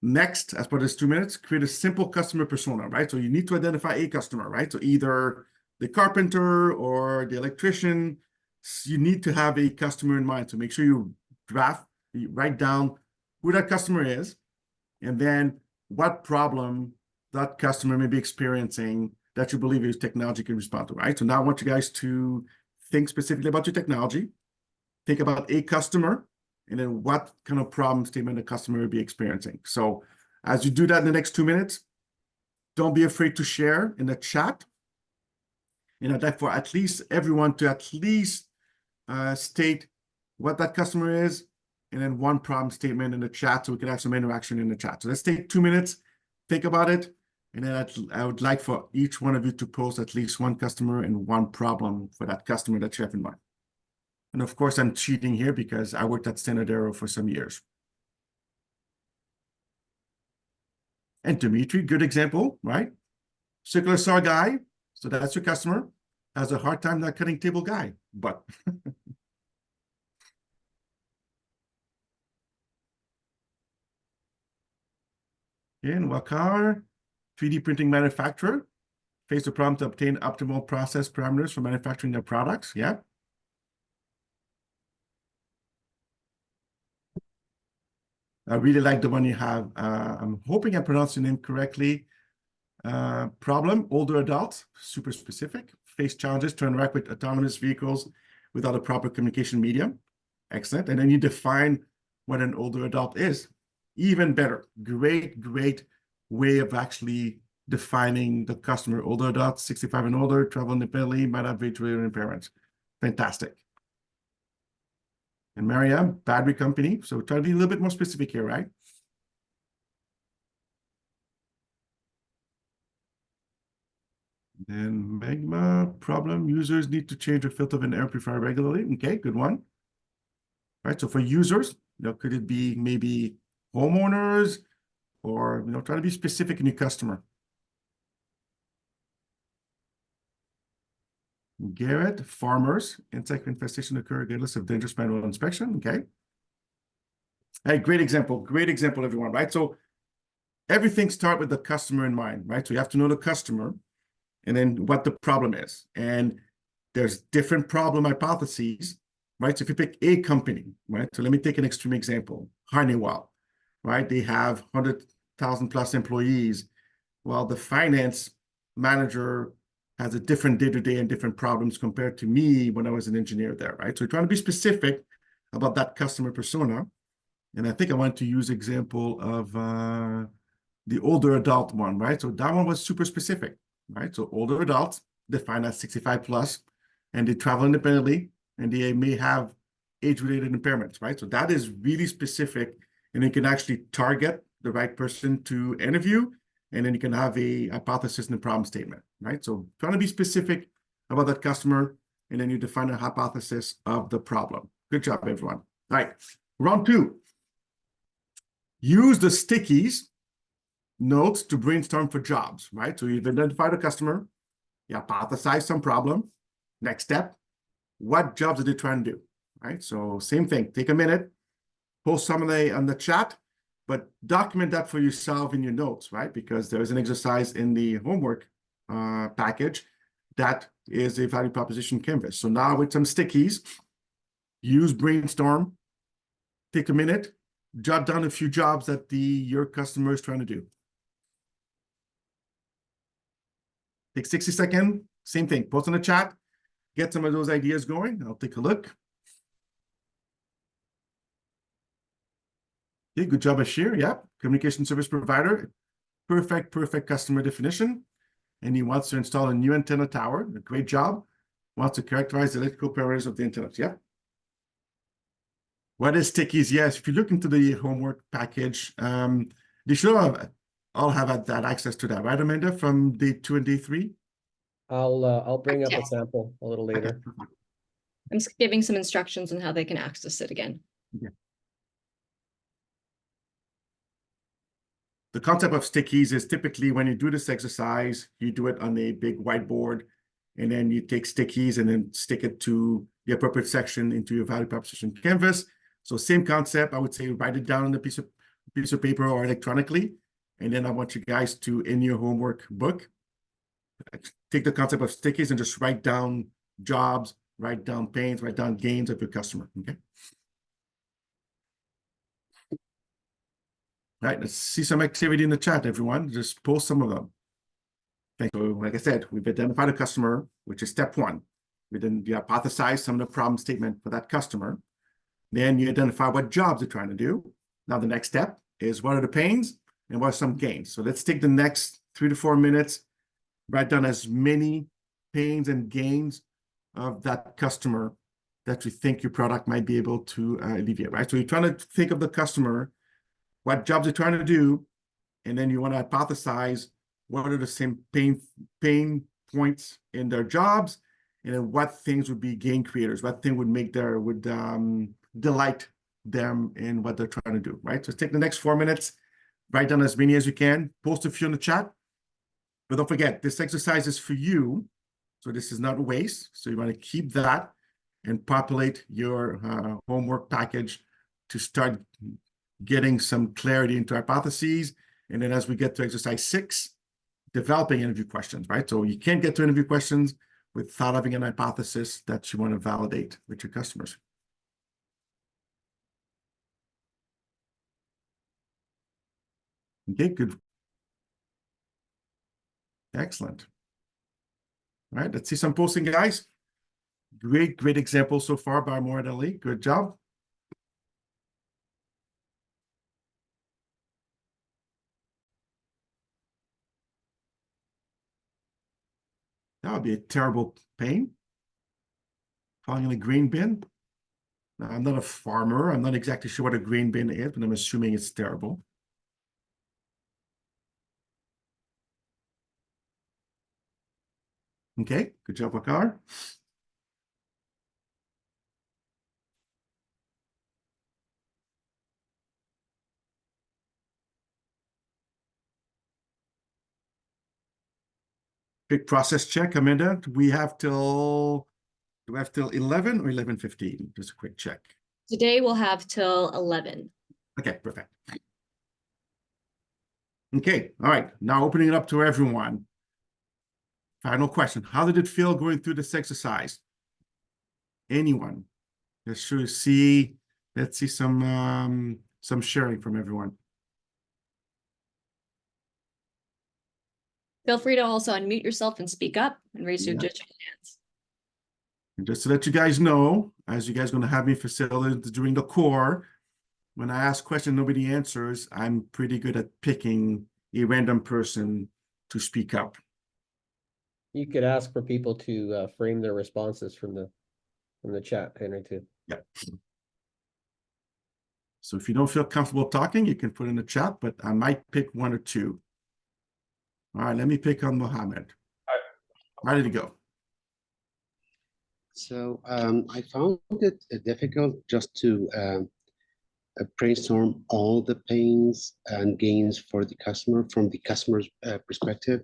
Next, as part of this 2 minutes, create a simple customer persona, right? So you need to identify a customer, right? So either the carpenter or the electrician, you need to have a customer in mind. So make sure you write down who that customer is, and then what problem that customer may be experiencing that you believe your technology can respond to, right? So now I want you guys to think specifically about your technology, think about a customer, and then what kind of problem statement the customer will be experiencing. So as you do that in the next 2 minutes, don't be afraid to share in the chat. And I'd like for at least everyone to at least state what that customer is, and then one problem statement in the chat, so we can have some interaction in the chat. So let's take 2 minutes, think about it, and then I would like for each one of you to post at least one customer and one problem for that customer that you have in mind. And of course, I'm cheating here because I worked at Standard Arrow for some years. And Dimitri, good example, right? Circular saw guy, so that's your customer, has a hard time not cutting table guy, but in Wakar, 3D printing manufacturer, face the problem to obtain optimal process parameters for manufacturing their products. Yeah. I really like the one you have. I'm hoping I'm pronouncing the name correctly. Problem, older adults, super specific, face challenges to interact with autonomous vehicles without a proper communication medium. Excellent. And then you define what an older adult is. Even better. Great, great way of actually defining the customer. Older adults, 65 and older, travel independently, might have age-related impairments. Fantastic. And Mariam, battery company. So try to be a little bit more specific here, right? Then Magma, problem, users need to change the filter of an air purifier regularly. Okay, good one. Right, so for users, could it be maybe homeowners, or try to be specific in your customer. Garrett, farmers, insect infestation occur regardless of dangerous manual inspection. Okay. Hey, great example, everyone, right? So everything starts with the customer in mind, right? So you have to know the customer and then what the problem is. And there's different problem hypotheses, right? So if you pick a company, right? So let me take an extreme example, Honeywell, right? They have 100,000 plus employees, while the finance manager has a different day-to-day and different problems compared to me when I was an engineer there, right? So we're trying to be specific about that customer persona. And I think I want to use example of the older adult one, right? So that one was super specific, right? So older adults defined as 65 plus, and they travel independently, and they may have age-related impairments, right? So that is really specific, and you can actually target the right person to interview, and then you can have a hypothesis and a problem statement, right? So trying to be specific about that customer, and then you define a hypothesis of the problem. Good job, everyone. All right, round 2. Use the stickies notes to brainstorm for jobs, right? So you've identified a customer, you hypothesize some problem. Next step, what jobs are they trying to do, right? So same thing, take a minute, post some of on the chat, but document that for yourself in your notes, right? Because there's an exercise in the homework package that is a value proposition canvas. So now with some stickies, use brainstorm, take a minute, jot down a few jobs that your customer is trying to do. Take 60 seconds, same thing, post in the chat, get some of those ideas going. I'll take a look. Okay, good job, Ashir. Yeah, communication service provider, perfect customer definition. And he wants to install a new antenna tower. A great job. Wants to characterize the electrical parameters of the antennas. Yeah. What is stickies? Yes, if you look into the homework package, they should all have that access to that, right, Amanda, from day 2 and day 3? I'll bring up a Yes. sample a little later. Okay. I'm just giving some instructions on how they can access it again. The concept of stickies is typically when you do this exercise, you do it on a big whiteboard, and then you take stickies and then stick it to the appropriate section into your value proposition canvas. So same concept, I would say write it down on a piece of paper or electronically. And then I want you guys to, in your homework book, take the concept of stickies and just write down jobs, write down pains, write down gains of your customer, okay? All right, let's see some activity in the chat, everyone. Just post some of them. Okay, so like I said, we've identified a customer, which is step 1. We then hypothesize some of the problem statement for that customer. Then you identify what jobs they're trying to do. Now the next step is what are the pains and what are some gains. So let's take the next 3 to 4 minutes, write down as many pains and gains of that customer that you think your product might be able to alleviate, right? So you're trying to think of the customer, what jobs they're trying to do, and then you want to hypothesize what are the same pain points in their jobs, and then what things would be gain creators, what thing would delight them in what they're trying to do, right? So take the next 4 minutes, write down as many as you can, post a few in the chat, but don't forget, this exercise is for you, so this is not a waste. So you want to keep that and populate your homework package to start getting some clarity into hypotheses. And then as we get to exercise 6, developing interview questions, right? So you can't get to interview questions without having an hypothesis that you want to validate with your customers. Okay, good. Excellent. All right, let's see some posting, guys. Great example so far by Mourad Ali. Good job. That would be a terrible pain. Falling in a grain bin. Now, I'm not a farmer. I'm not exactly sure what a grain bin is, but I'm assuming it's terrible. Okay, good job, Wakar. Quick process check, Amanda. Do we have till 11 or 11:15? Just a quick check. Today we'll have till 11. Okay, perfect. Okay, all right. Now opening it up to everyone. Final question. How did it feel going through this exercise? Anyone? Let's see some sharing from everyone. Feel free to also unmute yourself and speak up and raise your digital hands. And just to let you guys know, as you guys are going to have me facilitate during the core, when I ask questions nobody answers, I'm pretty good at picking a random person to speak up. You could ask for people to frame their responses from the chat, Henry, too. Yeah. So if you don't feel comfortable talking, you can put in the chat, but I might pick 1 or 2. All right, let me pick on Mohammed. How did it go? So I found it difficult just to brainstorm all the pains and gains for the customer from the customer's perspective.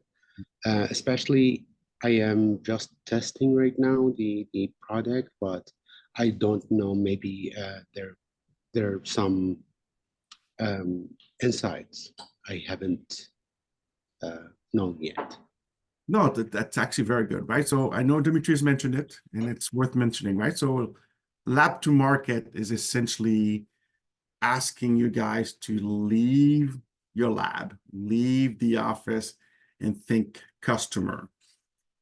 Especially, I am just testing right now the product, but I don't know, maybe there are some insights I haven't known yet. No, that's actually very good, right? So I know Dimitri's mentioned it, and it's worth mentioning, right? So Lab2Market is essentially asking you guys to leave your lab, leave the office, and think customer.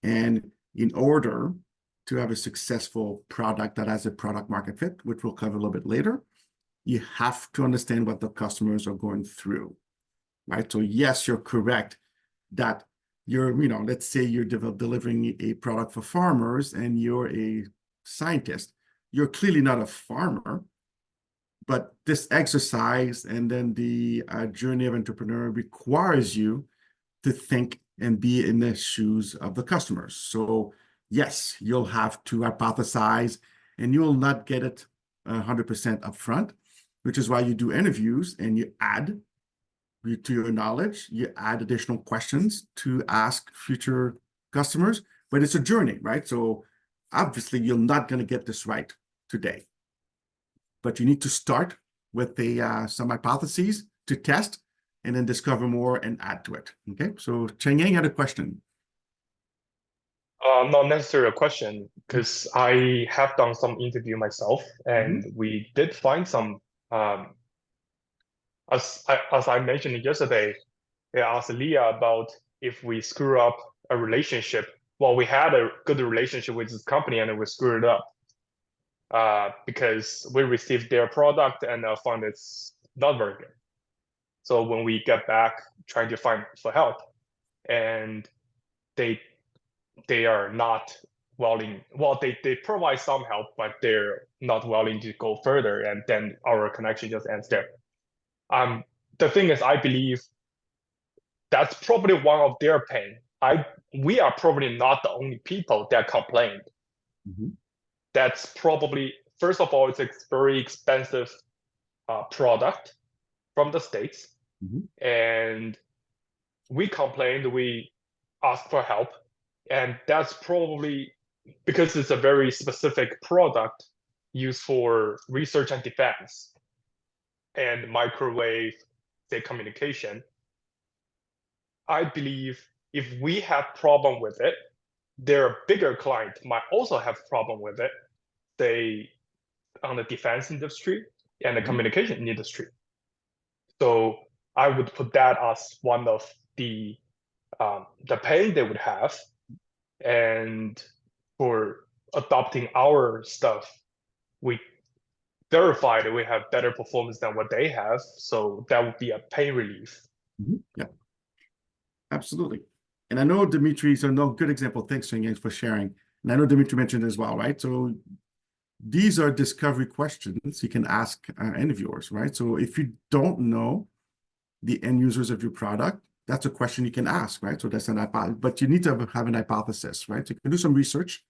And in order to have a successful product that has a product market fit, which we'll cover a little bit later, you have to understand what the customers are going through, right? So yes, you're correct that you're, let's say you're delivering a product for farmers and you're a scientist. You're clearly not a farmer, but this exercise and then the journey of entrepreneur requires you to think and be in the shoes of the customers. So yes, you'll have to hypothesize and you will not get it 100% upfront, which is why you do interviews and you add to your knowledge, you add additional questions to ask future customers, but it's a journey, right? So obviously you're not going to get this right today, but you need to start with some hypotheses to test and then discover more and add to it. Okay, so Cheng Yang had a question. Not necessarily a question, because I have done some interview myself, and we did find some, as I mentioned yesterday, I asked Leah about if we screw up a relationship. Well, we had a good relationship with this company and we screwed it up because we received their product and found it's not very good. So when we get back trying to find for help, and they are not willing, well, they provide some help, but they're not willing to go further, and then our connection just ends there. The thing is, I believe that's probably one of their pain. We are probably not the only people that complained. That's probably, first of all, it's a very expensive product from the States. And we complained, we asked for help. And that's probably because it's a very specific product used for research and defense and microwave, say, communication. I believe if we have problem with it, their bigger client might also have problem with it, say, on the defense industry and the communication industry. So I would put that as one of the pain they would have. And for adopting our stuff, we verified that we have better performance than what they have. So that would be a pain relief. Yeah, absolutely. And I know Dimitri, so no, good example. Thanks, Cheng Yang, for sharing. And I know Dimitri mentioned as well, right? So these are discovery questions you can ask interviewers, right? So if you don't know the end users of your product, that's a question you can ask, right? So that's an hypothesis, but you need to have an hypothesis, right? So you can do some research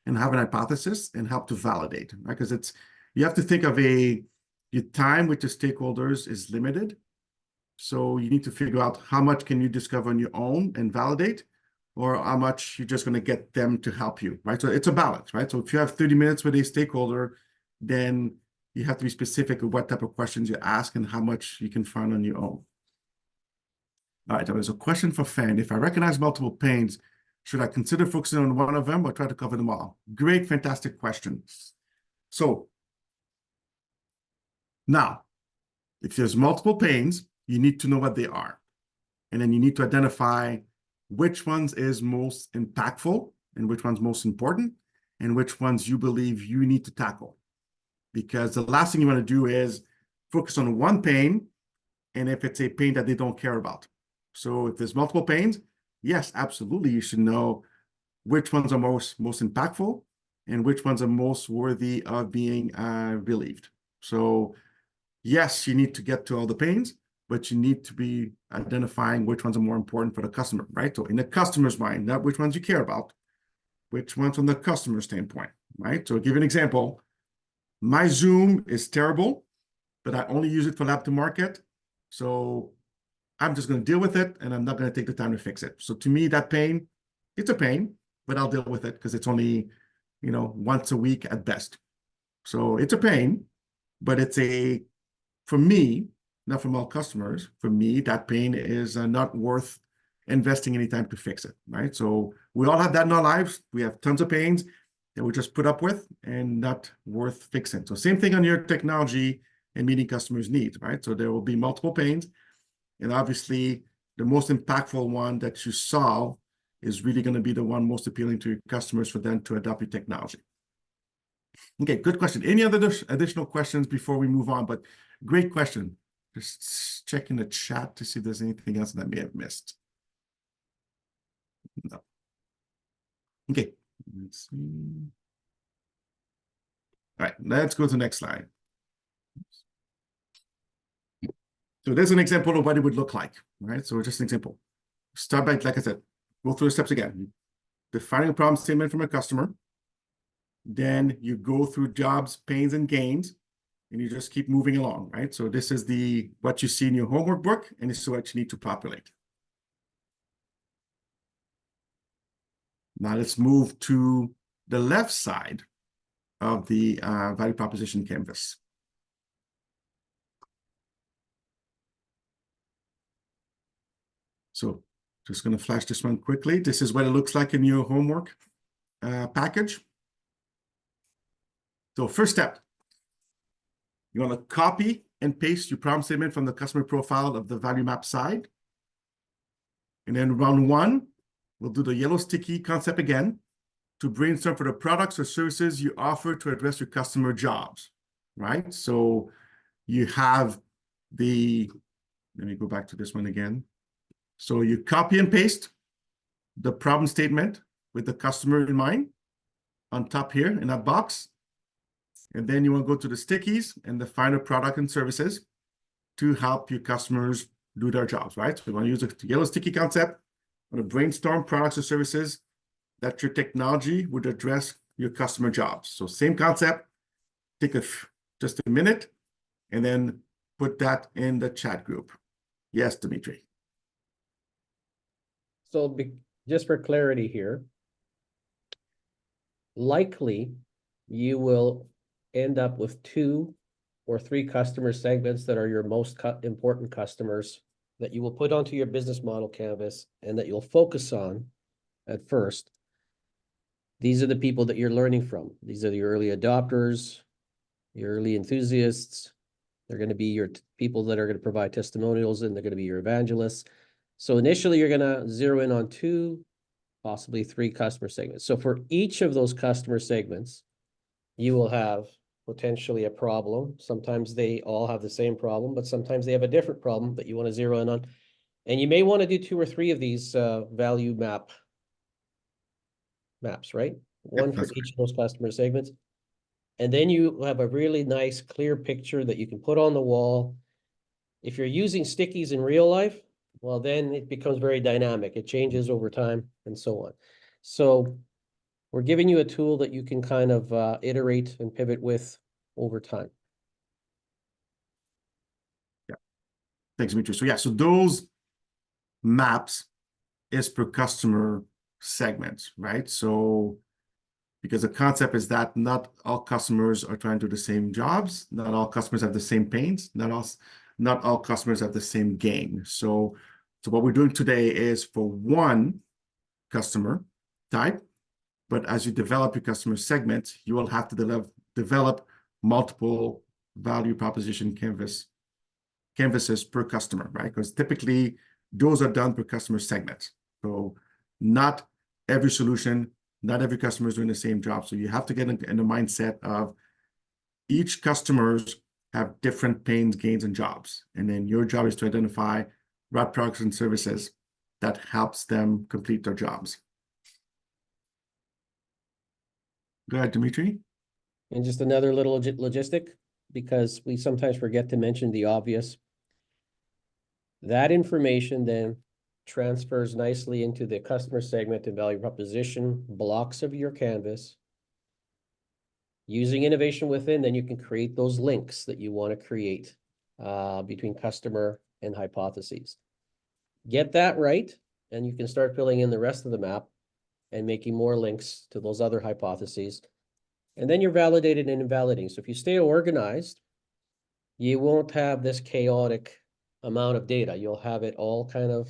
and have an hypothesis and help to validate, right? Because you have to think of your time with your stakeholders is limited. So you need to figure out how much can you discover on your own and validate, or how much you're just going to get them to help you, right? So it's a balance, right? So if you have 30 minutes with a stakeholder, then you have to be specific with what type of questions you ask and how much you can find on your own. All right, there was a question for Fan. If I recognize multiple pains, should I consider focusing on one of them or try to cover them all? Great, fantastic question. So now, if there's multiple pains, you need to know what they are. And then you need to identify which ones is most impactful and which one's most important and which ones you believe you need to tackle. Because the last thing you want to do is focus on one pain, and if it's a pain that they don't care about. So if there's multiple pains, yes, absolutely, you should know which ones are most impactful and which ones are most worthy of being relieved. So yes, you need to get to all the pains, but you need to be identifying which ones are more important for the customer, right? So in the customer's mind, not which ones you care about, which ones from the customer standpoint, right? So I'll give you an example. My Zoom is terrible, but I only use it for Lab2Market. So I'm just going to deal with it, and I'm not going to take the time to fix it. So to me, that pain, it's a pain, but I'll deal with it because it's only, once a week at best. So it's a pain, but for me, not from all customers, for me, that pain is not worth investing any time to fix it, right? So we all have that in our lives. We have tons of pains that we just put up with and not worth fixing. So same thing on your technology and meeting customers' needs, right? So there will be multiple pains. And obviously, the most impactful one that you solve is really going to be the one most appealing to your customers for them to adopt your technology. Okay, good question. Any other additional questions before we move on? But great question. Just checking the chat to see if there's anything else that I may have missed. No. Okay, let's see. All right, let's go to the next slide. So there's an example of what it would look like, right? So just an example. Start by, like I said, go through the steps again. Defining a problem statement from a customer. Then you go through jobs, pains, and gains, and you just keep moving along, right? So this is what you see in your homework book, and this is what you need to populate. Now let's move to the left side of the value proposition canvas. So just going to flash this one quickly. This is what it looks like in your homework package. So first step, you want to copy and paste your problem statement from the customer profile of the value map side. And then round one, we'll do the yellow sticky concept again to brainstorm for the products or services you offer to address your customer jobs, right? So you have let me go back to this one again. So you copy and paste the problem statement with the customer in mind on top here in that box. And then you want to go to the stickies and define a product and services to help your customers do their jobs, right? So we want to use the yellow sticky concept. We want to brainstorm products or services that your technology would address your customer jobs. So same concept, take just a minute and then put that in the chat group. Yes, Dimitri. So just for clarity here, likely you will end up with 2 or 3 customer segments that are your most important customers that you will put onto your business model canvas and that you'll focus on at first. These are the people that you're learning from. These are the early adopters, your early enthusiasts. They're going to be your people that are going to provide testimonials, and they're going to be your evangelists. So initially, you're going to zero in on 2, possibly 3 customer segments. So for each of those customer segments, you will have potentially a problem. Sometimes they all have the same problem, but sometimes they have a different problem that you want to zero in on. And you may want to do 2 or 3 of these value maps, right? One for each of those customer segments. And then you have a really nice, clear picture that you can put on the wall. If you're using stickies in real life, well, then it becomes very dynamic. It changes over time and so on. So we're giving you a tool that you can kind of iterate and pivot with over time. Yeah. Thanks, Dimitri. So yeah, so those maps is per customer segments, right? So because the concept is that not all customers are trying to do the same jobs, not all customers have the same pains, not all customers have the same gain. So what we're doing today is for one customer type, but as you develop your customer segment, you will have to develop multiple value proposition canvases per customer, right? Because typically those are done per customer segment. So not every solution, not every customer is doing the same job. So you have to get in the mindset of each customers have different pains, gains, and jobs. And then your job is to identify right products and services that helps them complete their jobs. Go ahead, Dimitri. And just another little logistic, because we sometimes forget to mention the obvious. That information then transfers nicely into the customer segment and value proposition blocks of your canvas. Using innovation within, then you can create those links that you want to create between customer and hypotheses. Get that right, and you can start filling in the rest of the map and making more links to those other hypotheses. And then you're validated and invalidating. So if you stay organized, you won't have this chaotic amount of data. You'll have it all kind of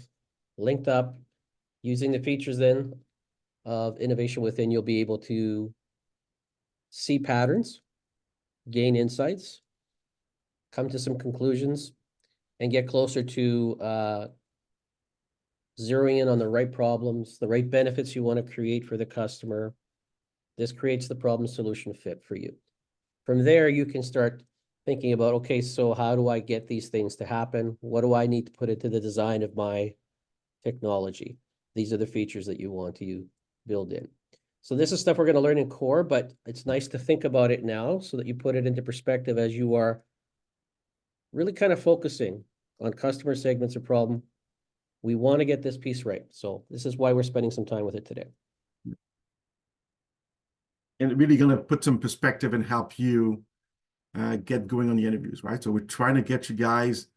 linked up. Using the features then of innovation within, you'll be able to see patterns, gain insights, come to some conclusions, and get closer to zeroing in on the right problems, the right benefits you want to create for the customer. This creates the problem solution fit for you. From there, you can start thinking about, okay, so how do I get these things to happen? What do I need to put into the design of my technology? These are the features that you want to build in. So this is stuff we're going to learn in core, but it's nice to think about it now so that you put it into perspective as you are really kind of focusing on customer segments or problem. We want to get this piece right. So this is why we're spending some time with it today. And really going to put some perspective and help you get going on the interviews, right? So we're trying to get you guys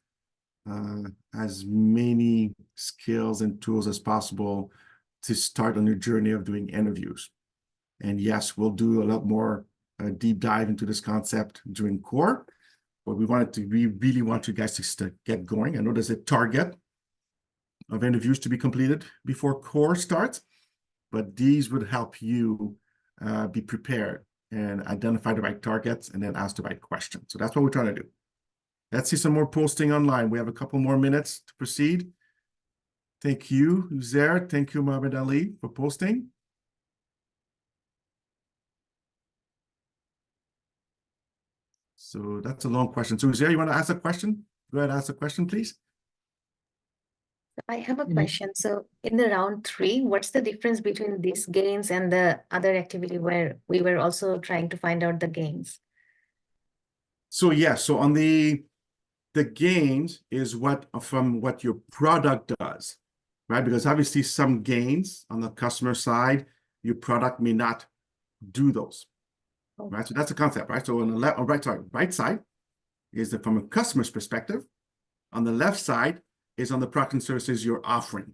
as many skills and tools as possible to start on your journey of doing interviews. And yes, we'll do a lot more deep dive into this concept during core, but we really want you guys to get going. I know there's a target of interviews to be completed before core starts, but these would help you be prepared and identify the right targets and then ask the right questions. So that's what we're trying to do. Let's see some more posting online. We have a couple more minutes to proceed. Thank you, Uzair. Thank you, Mohammed Ali, for posting. So that's a long question. So Uzair, you want to ask a question? Go ahead, ask a question, please. I have a question. So in the round 3, what's the difference between these gains and the other activity where we were also trying to find out the gains? So yeah, so on the gains is from what your product does, right? Because obviously some gains on the customer side, your product may not do those, right? So that's a concept, right? So on the right side is from a customer's perspective. On the left side is on the product and services you're offering,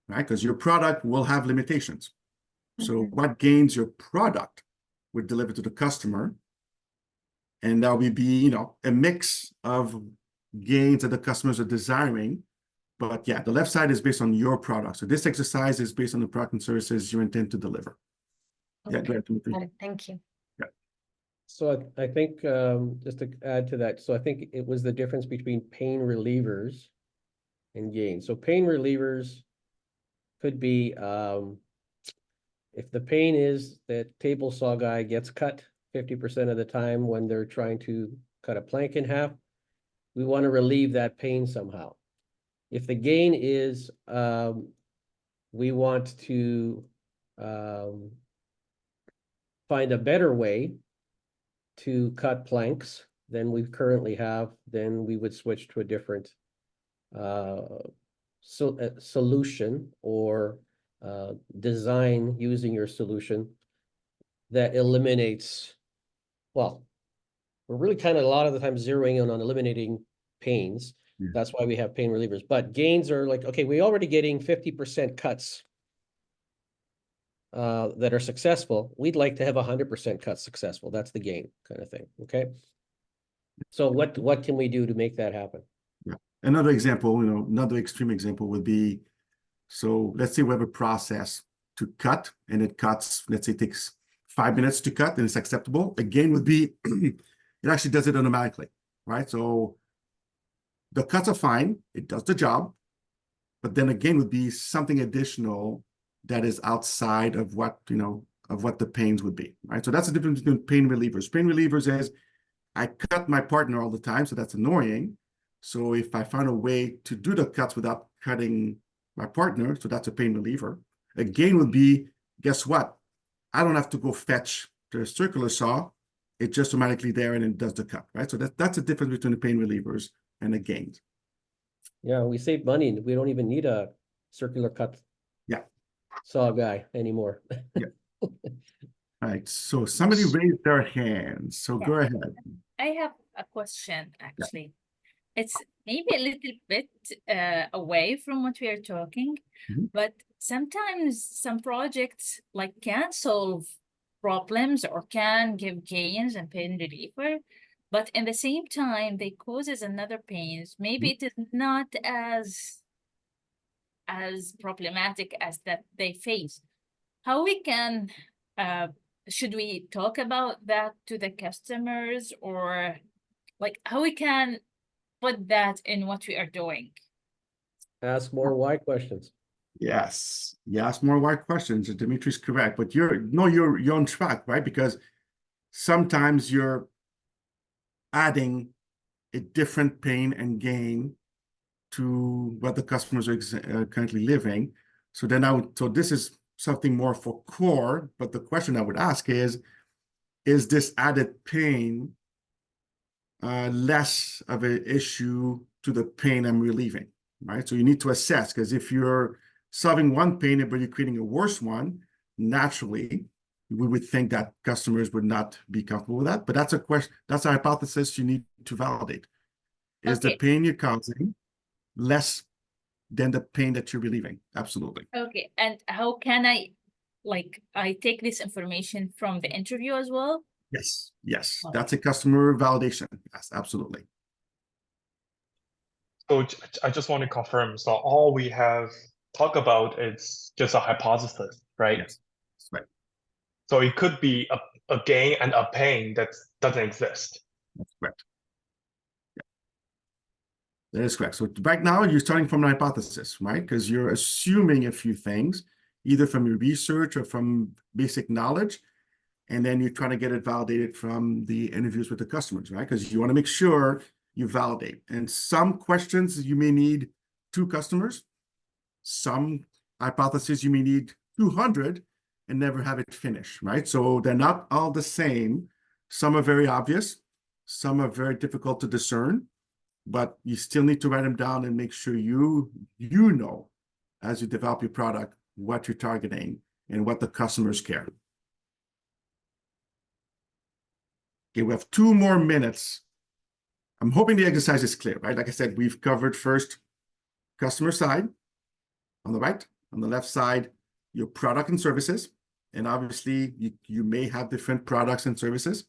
right? Because your product will have limitations. So what gains your product would deliver to the customer, and that will be, a mix of gains that the customers are desiring. But yeah, the left side is based on your product. So this exercise is based on the product and services you intend to deliver. Okay. Yeah, go ahead, Timothy. Got it. Thank you. So I think just to add to that, so I think it was the difference between pain relievers and gains. So pain relievers could be if the pain is that table saw guy gets cut 50% of the time when they're trying to cut a plank in half, we want to relieve that pain somehow. If the gain is we want to find a better way to cut planks than we currently have, then we would switch to a different solution or design using your solution that eliminates, well, we're really kind of a lot of the time zeroing in on eliminating pains. Yeah. That's why we have pain relievers. But gains are like, okay, we're already getting 50% cuts that are successful. We'd like to have 100% cuts successful. That's the gain kind of thing. Okay. So what can we do to make that happen? Yeah. Another example, another extreme example would be, so let's say we have a process to cut and it cuts, let's say it takes 5 minutes to cut and it's acceptable. A gain would be, it actually does it automatically, right? So the cuts are fine. It does the job, but then a gain would be something additional that is outside of what, of what the pains would be, right? So that's the difference between pain relievers. Pain relievers is I cut my partner all the time, so that's annoying. So if I find a way to do the cuts without cutting my partner, so that's a pain reliever. A gain would be, guess what? I don't have to go fetch the circular saw. It's just automatically there and it does the cut, right? So that's the difference between the pain relievers and the gains. Yeah, we save money. We don't even need a circular cut saw guy anymore. Yeah. All right, so somebody raised their hand, so go ahead. I have a question, actually. It's maybe a little bit away from what we are talking, but sometimes some projects can solve problems or can give gains and pain reliever, but in the same time they causes another pains. Maybe it is not as as problematic as that they face. How we can, should we talk about that to the customers, or like how we can put that in what we are doing? Ask more why questions. Yes, you ask more why questions, and Dimitri's correct, but you're on track, right? Because sometimes you're adding a different pain and gain to what the customers are currently living. So this is something more for core, but the question I would ask is this added pain less of an issue to the pain I'm relieving, right? So you need to assess, because if you're solving one pain but you're creating a worse one, naturally, we would think that customers would not be comfortable with that. But that's a question, that's a hypothesis you need to validate. Is the Okay. pain you're causing less than the pain that you're relieving? Absolutely. Okay, and how can I take this information from the interview as well? Yes, yes. Oh. That's a customer validation. Yes, absolutely. So I just want to confirm. So all we have talked about is just a hypothesis, right? Yes, that's right. So it could be a gain and a pain that doesn't exist. That's correct. Yeah. That is correct. So right now you're starting from an hypothesis, right? Because you're assuming a few things, either from your research or from basic knowledge, and then you're trying to get it validated from the interviews with the customers, right? Because you want to make sure you validate. And some questions you may need 2 customers. Some hypotheses you may need 200 and never have it finish, right? So they're not all the same. Some are very obvious. Some are very difficult to discern, but you still need to write them down and make sure you know, as you develop your product, what you're targeting and what the customers care. Okay, we have 2 more minutes. I'm hoping the exercise is clear, right? Like I said, we've covered first customer side on the right, on the left side, your product and services. And obviously you may have different products and services.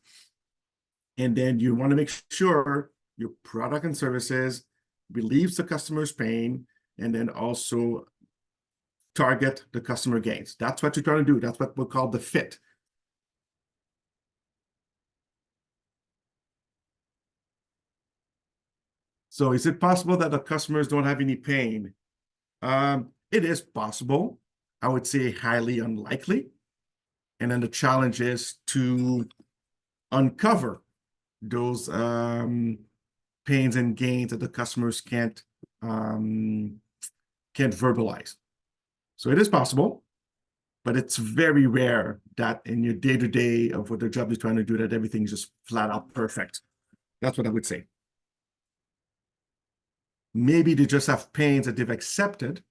And then you want to make sure your product and services relieves the customer's pain and then also target the customer gains. That's what you're trying to do. That's what we'll call the fit. So is it possible that the customers don't have any pain? It is possible. I would say highly unlikely. And then the challenge is to uncover those pains and gains that the customers can't verbalize. So it is possible, but it's very rare that in your day-to-day of what the job is trying to do, that everything's just flat out perfect. That's what I would say. Maybe they just have pains that they've accepted.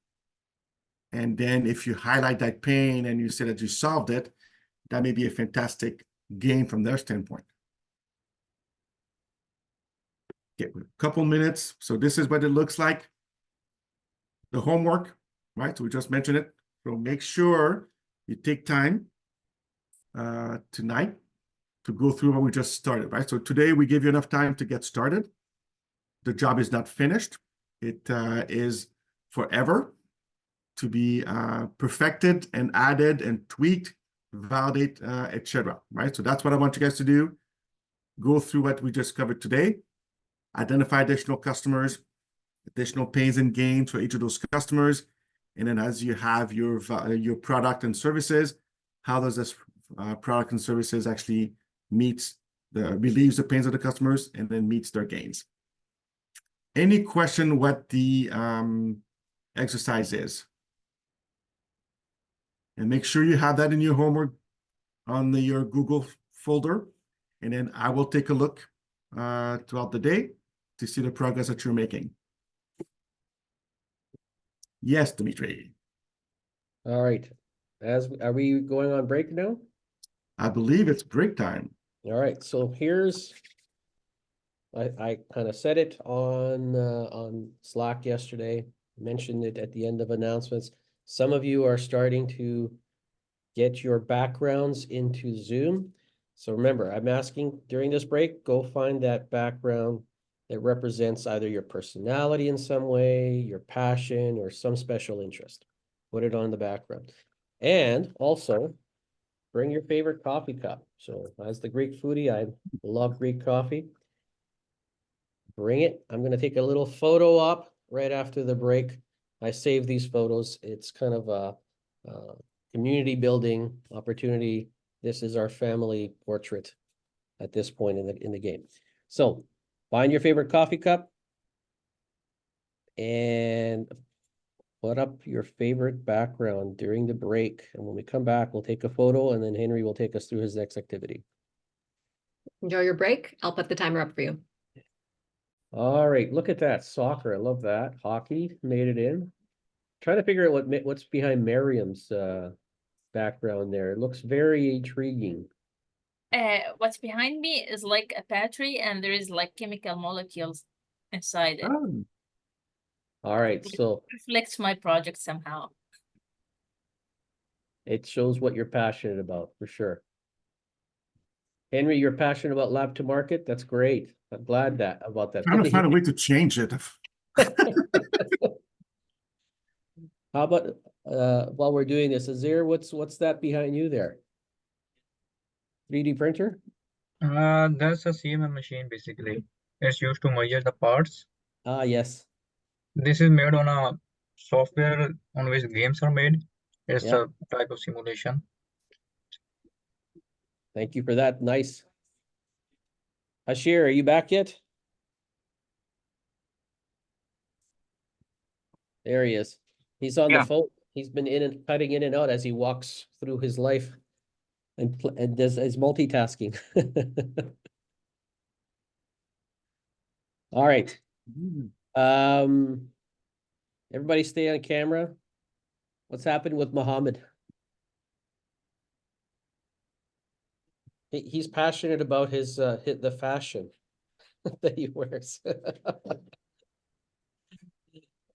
And then if you highlight that pain and you say that you solved it, that may be a fantastic gain from their standpoint. Okay, a couple minutes. So this is what it looks like. The homework, right? So we just mentioned it. So make sure you take time tonight to go through what we just started, right? So today we give you enough time to get started. The job is not finished. It is forever to be perfected and added and tweaked, validate, etc. Right? So that's what I want you guys to do. Go through what we just covered today. Identify additional customers, additional pains and gains for each of those customers. And then as you have your product and services, how does this product and services actually relieves the pains of the customers and then meets their gains? Any question what the exercise is? And make sure you have that in your homework on your Google folder. And then I will take a look throughout the day to see the progress that you're making. Yes, Dimitri. All right. Are we going on break now? I believe it's break time. All right. So here's, I kind of said it on Slack yesterday, mentioned it at the end of announcements. Some of you are starting to get your backgrounds into Zoom. So remember, I'm asking during this break, go find that background that represents either your personality in some way, your passion, or some special interest. Put it on the background. And also, bring your favorite coffee cup. So as the Greek foodie, I love Greek coffee. Bring it. I'm going to take a little photo up right after the break. I save these photos. It's kind of a community building opportunity. This is our family portrait at this point in the game. So find your favorite coffee cup and put up your favorite background during the break. And when we come back, we'll take a photo and then Henry will take us through his next activity. Enjoy your break. I'll put the timer up for you. All right, look at that. Soccer, I love that. Hockey made it in. Trying to figure out what's behind Miriam's background there. It looks very intriguing. What's behind me is like a battery, and there is like chemical molecules inside it. Oh, All right, It so reflects my project somehow. it shows what you're passionate about, for sure. Henry, you're passionate about Lab2Market? That's great. I'm glad about that. trying Good to to find a hear. way to change it. How about while we're doing this, Azir, what's that behind you there? 3D printer? That's a CMM machine basically. It's used to measure the parts. Ah, yes. This is made on a software on which games are made. It's Yeah. a type of simulation. Thank you for that. Nice. Ashir, are you back yet? There he is. He's on the phone. He's been cutting in and out as he walks through his life and does his multitasking. All right. Everybody stay on camera. What's happened with Muhammad? He's passionate about the fashion that he wears.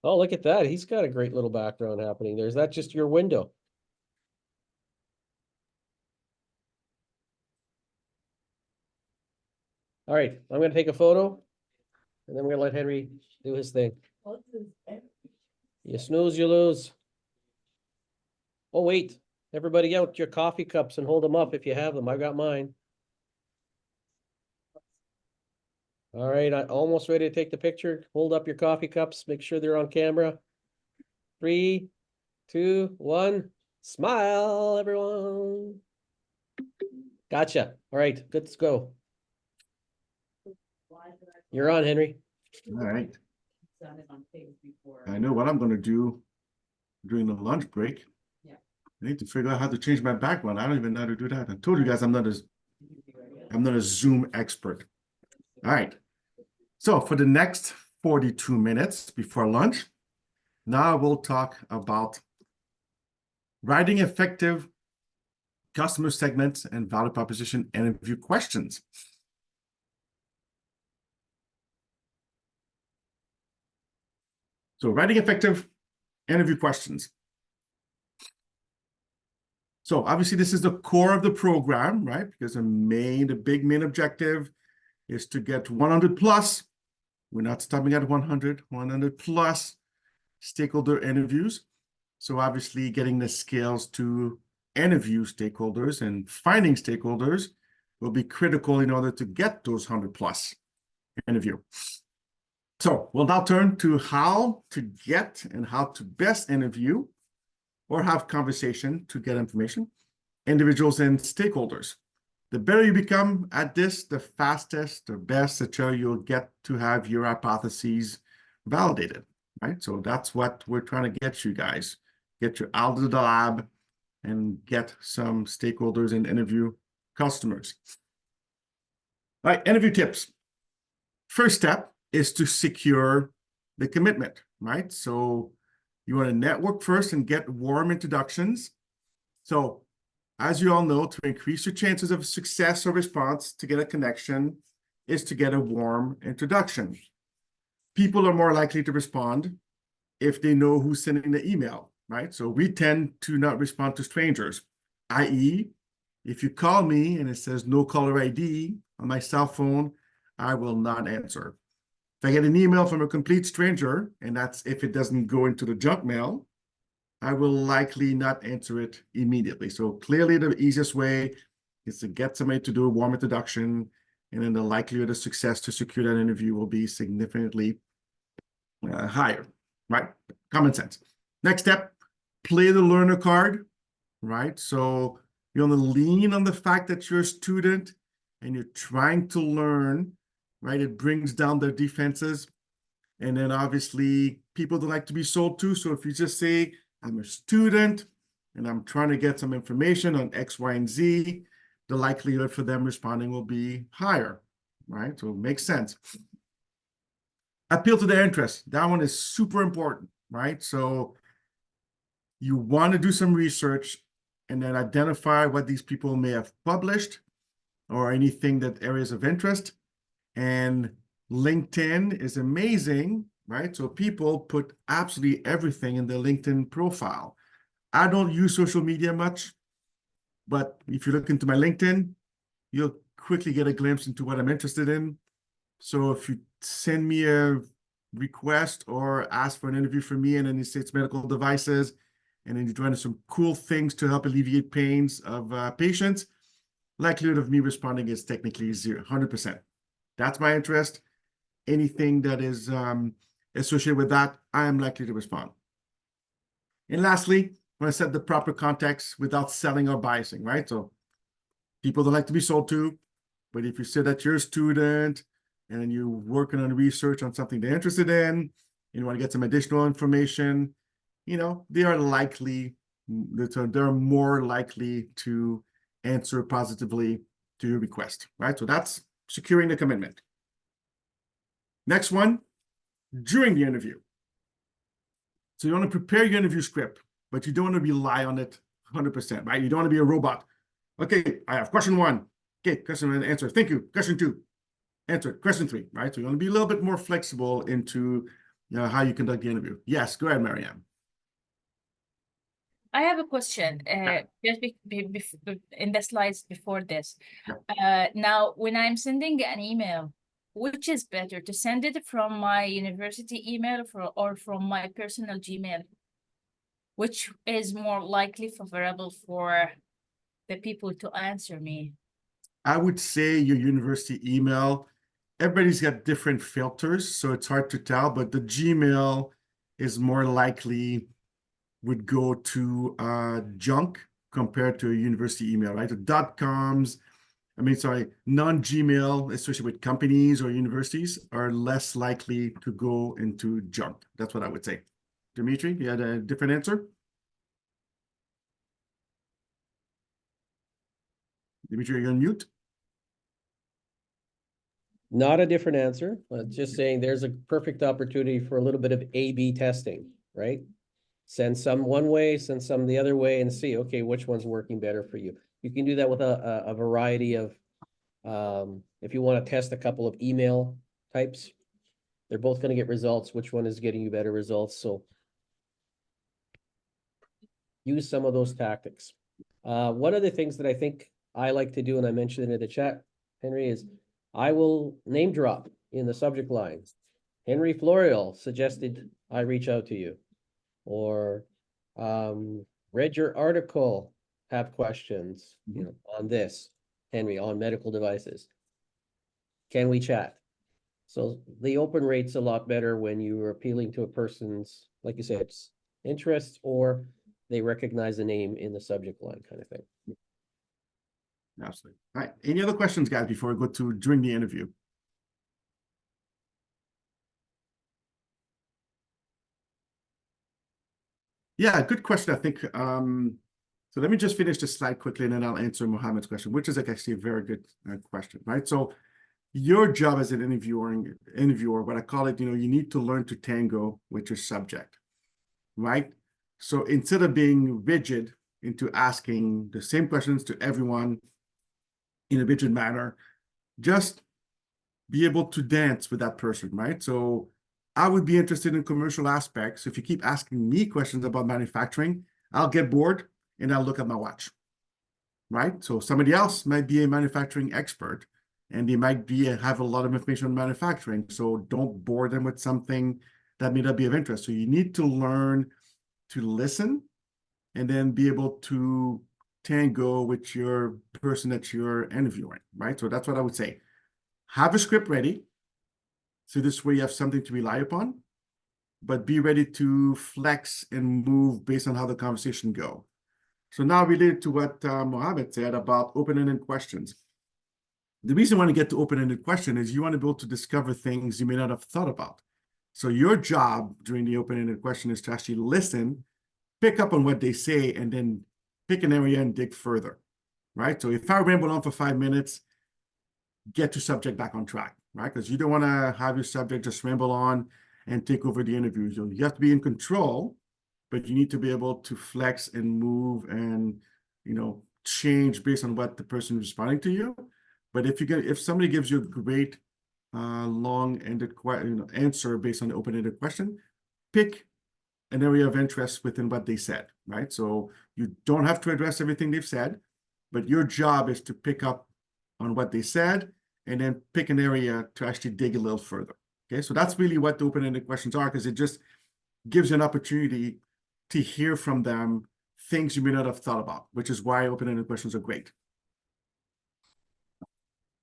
Oh, look at that. He's got a great little background happening there. Is that just your window? All right, I'm gonna take a photo and then we're gonna let Henry do his thing. You snooze, you lose. Oh, wait, everybody out your coffee cups and hold them up if you have them. I got mine. All right, I'm almost ready to take the picture. Hold up your coffee cups, make sure they're on camera. 3, 2, 1, smile, everyone. Gotcha. All right, good to go. You're on, Henry. All right. I know what I'm going to do during the lunch break. I need to figure out how to change my background. I don't even know how to do that. I told you guys I'm not a Zoom expert. All right. So for the next 42 minutes before lunch, now we'll talk about writing effective customer segments and value proposition interview questions. So writing effective interview questions. So obviously this is the core of the program, right? Because the big main objective is to get 100 plus. We're not stopping at 100 plus stakeholder interviews. So obviously getting the skills to interview stakeholders and finding stakeholders will be critical in order to get those 100 plus interview. So we'll now turn to how to get and how to best interview or have conversation to get information, individuals and stakeholders. The better you become at this, the fastest, the best, the better you'll get to have your hypotheses validated, right? So that's what we're trying to get you guys. Get you out of the lab and get some stakeholders and interview customers. All right, interview tips. First step is to secure the commitment, right? So you want to network first and get warm introductions. So as you all know, to increase your chances of success or response to get a connection is to get a warm introduction. People are more likely to respond if they know who's sending the email, right? So we tend to not respond to strangers, i.e., if you call me and it says no caller ID on my cell phone, I will not answer. If I get an email from a complete stranger, and that's if it doesn't go into the junk mail, I will likely not answer it immediately. So clearly the easiest way is to get somebody to do a warm introduction, and then the likelihood of success to secure that interview will be significantly higher, right? Common sense. Next step, play the learner card, right? So you want to lean on the fact that you're a student and you're trying to learn, right? It brings down their defenses. And then obviously people don't like to be sold to. So if you just say, I'm a student and I'm trying to get some information on X, Y, and Z, the likelihood for them responding will be higher, right? So it makes sense. Appeal to their interest. That one is super important, right? So you want to do some research and then identify what these people may have published or anything that areas of interest. And LinkedIn is amazing, right? So people put absolutely everything in their LinkedIn profile. I don't use social media much, but if you look into my LinkedIn, you'll quickly get a glimpse into what I'm interested in. So if you send me a request or ask for an interview from me and then you say it's medical devices, and then you're trying to some cool things to help alleviate pains of patients, likelihood of me responding is technically 100%. That's my interest. Anything that is associated with that, I am likely to respond. And lastly, I want to set the proper context without selling or biasing, right? So people don't like to be sold to, but if you say that you're a student and you're working on research on something they're interested in, and you want to get some additional information, you know, they are more likely to answer positively to your request, right? So that's securing the commitment. Next one, during the interview. So you want to prepare your interview script, but you don't want to rely on it 100%, right? You don't want to be a robot. Okay, I have question 1. Okay, question 1, answer. Thank you. Question 2, answer. Question 3, right? So you want to be a little bit more flexible into how you conduct the interview. Yes, go ahead, Marianne. I have a question. Just in the slides before this. Now, when I'm sending an email, which is better, to send it from my university email or from my personal Gmail? Which is more likely favorable for the people to answer me? I would say your university email. Everybody's got different filters, so it's hard to tell, but the Gmail is more likely would go to junk compared to a university email, right? The .coms, non-Gmail, especially with companies or universities, are less likely to go into junk. That's what I would say. Dimitri, you had a different answer? Dimitri, you're on mute. Not a different answer, but just saying there's a perfect opportunity for a little bit of A/B testing, right? Send some one way, send some the other way, and see, okay, which one's working better for you. You can do that with a variety of, if you want to test a couple of email types, they're both going to get results. Which one is getting you better results? So use some of those tactics. One of the things that I think I like to do, and I mentioned it in the chat, Henry, is I will name drop in the subject lines. Henry Florial suggested I reach out to you. Or read your article, have questions, on this, Henry, on medical devices. Can we chat? So the open rate's a lot better when you're appealing to a person's, like you said, interests, or they recognize the name in the subject line kind of thing. Absolutely. All right. Any other questions, guys, before we go to during the interview? Yeah, good question, I think. So let me just finish this slide quickly, and then I'll answer Mohammed's question, which is actually a very good question, right? So your job as an interviewer, what I call it, you need to learn to tango with your subject, right? So instead of being rigid into asking the same questions to everyone in a rigid manner, just be able to dance with that person, right? So I would be interested in commercial aspects. If you keep asking me questions about manufacturing, I'll get bored and I'll look at my watch, right? So somebody else might be a manufacturing expert and they might have a lot of information on manufacturing. So don't bore them with something that may not be of interest. So you need to learn to listen and then be able to tango with your person that you're interviewing, right? So that's what I would say. Have a script ready. So this way you have something to rely upon, but be ready to flex and move based on how the conversation go. So now related to what Mohammed said about open-ended questions. The reason I want to get to open-ended question is you want to be able to discover things you may not have thought about. So your job during the open-ended question is to actually listen, pick up on what they say, and then pick an area and dig further, right? So if I ramble on for 5 minutes, get your subject back on track, right? Because you don't want to have your subject just ramble on and take over the interview. So you have to be in control, but you need to be able to flex and move and, you know, change based on what the person is responding to you. But if somebody gives you a great long-ended answer based on the open-ended question, pick an area of interest within what they said, right? So you don't have to address everything they've said, but your job is to pick up on what they said and then pick an area to actually dig a little further. Okay, so that's really what the open-ended questions are, because it just gives you an opportunity to hear from them things you may not have thought about, which is why open-ended questions are great.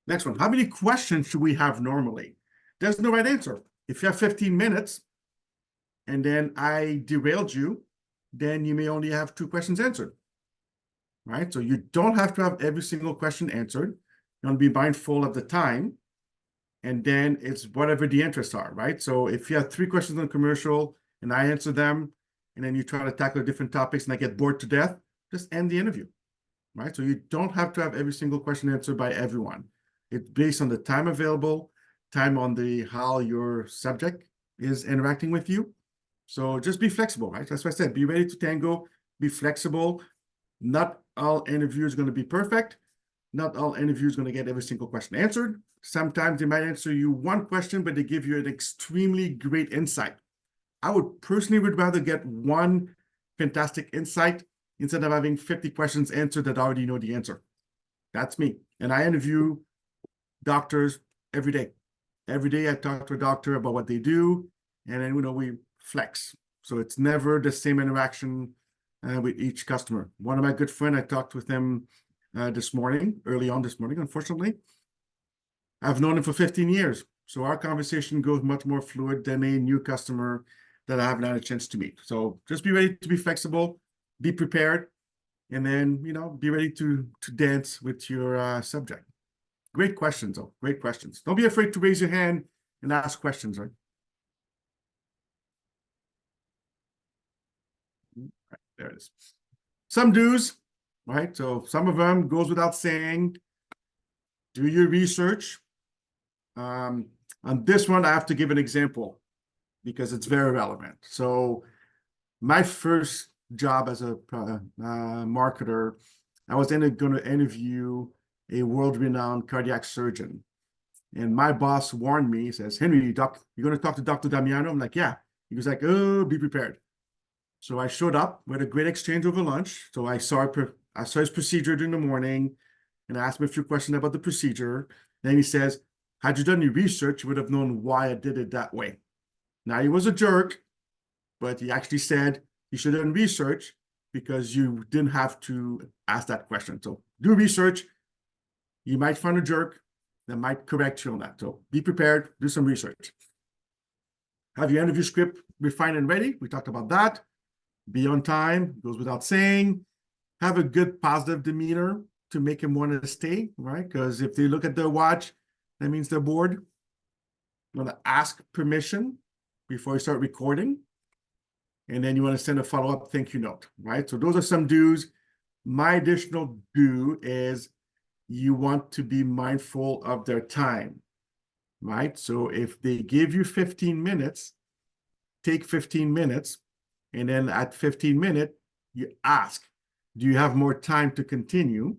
Next one, how many questions should we have normally? There's no right answer. If you have 15 minutes and then I derailed you, then you may only have 2 questions answered, right? So you don't have to have every single question answered. You want to be mindful of the time, and then it's whatever the interests are, right? So if you have 3 questions on commercial and I answer them, and then you try to tackle different topics and I get bored to death, just end the interview, right? So you don't have to have every single question answered by everyone. It's based on the time available, time on how your subject is interacting with you. So just be flexible, right? That's what I said. Be ready to tango, be flexible. Not all interviews are going to be perfect. Not all interviews are going to get every single question answered. Sometimes they might answer you 1 question, but they give you an extremely great insight. I would rather get 1 fantastic insight instead of having 50 questions answered that I already know the answer. That's me. And I interview doctors every day. Every day I talk to a doctor about what they do, and then, we flex. So it's never the same interaction with each customer. One of my good friends, I talked with him early on this morning, unfortunately. I've known him for 15 years. So our conversation goes much more fluid than a new customer that I haven't had a chance to meet. So just be ready to be flexible, be prepared, and then, be ready to dance with your subject. Great questions, though. Great questions. Don't be afraid to raise your hand and ask questions, right? Right, there it is. Some do's, right? So some of them goes without saying. Do your research. On this one, I have to give an example because it's very relevant. So my first job as a marketer, I was going to interview a world-renowned cardiac surgeon. And my boss warned me, he says, Henry, you're going to talk to Dr. Damiano? I'm like, yeah. He was like, oh, be prepared. So I showed up with a great exchange over lunch. So I saw his procedure during the morning, and I asked him a few questions about the procedure. Then he says, had you done your research, you would have known why I did it that way. Now, he was a jerk, but he actually said you should have done research because you didn't have to ask that question. So do research. You might find a jerk that might correct you on that. So be prepared, do some research. Have your interview script refined and ready. We talked about that. Be on time, goes without saying. Have a good positive demeanor to make them want to stay, right? Because if they look at their watch, that means they're bored. You want to ask permission before you start recording. And then you want to send a follow-up thank you note, right? So those are some do's. My additional do is you want to be mindful of their time, right? So if they give you 15 minutes, take 15 minutes, and then at 15 minutes, you ask, do you have more time to continue?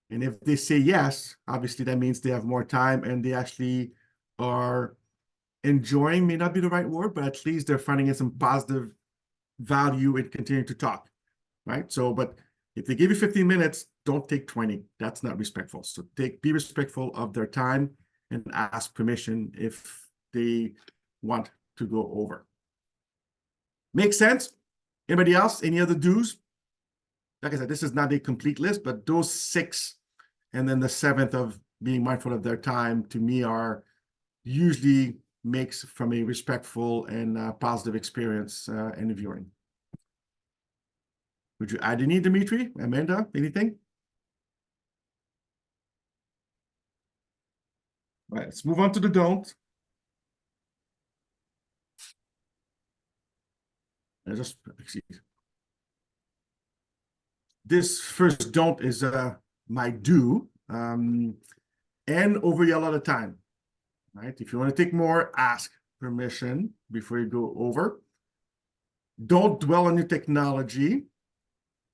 And if they say yes, obviously that means they have more time and they actually are enjoying, may not be the right word, but at least they're finding some positive value in continuing to talk, right? So, but If they give you 15 minutes, don't take 20. That's not respectful. So be respectful of their time and ask permission if they want to go over. Make sense? Anybody else? Any other do's? Like I said, this is not a complete list, but those 6, and then the 7th of being mindful of their time, to me, are usually makes from a respectful and positive experience interviewing. Would you add any, Dimitri, Amanda, anything? All right, let's move on to the don't. This first don't is my do, and over yell all the time, right? If you want to take more, ask permission before you go over. Don't dwell on your technology.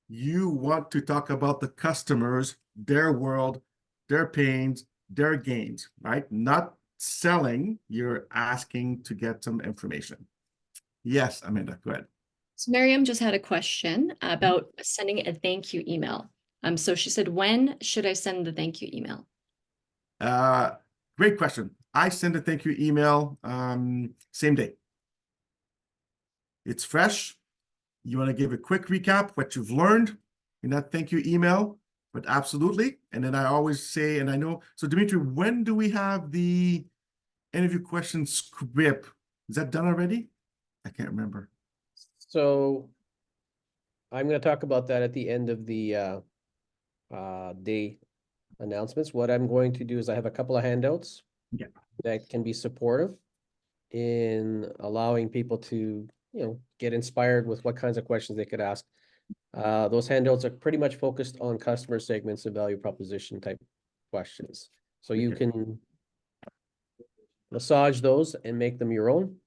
You want to talk about the customers, their world, their pains, their gains, right? Not selling, you're asking to get some information. Yes, Amanda, go ahead. So Miriam just had a question about sending a thank you email. So she said, when should I send the thank you email? Great question. I send a thank you email same day. It's fresh. You want to give a quick recap, what you've learned in that thank you email, but absolutely. And then I always say, and I know, so Dimitri, when do we have the interview question script? Is that done already? I can't remember. So I'm going to talk about that at the end of the day announcements. What I'm going to do is I have a couple of handouts that can be supportive in allowing people to, get inspired with what kinds of questions they could ask. Those handouts are pretty much focused on customer segments and value proposition type questions. So you can massage those and make them your own.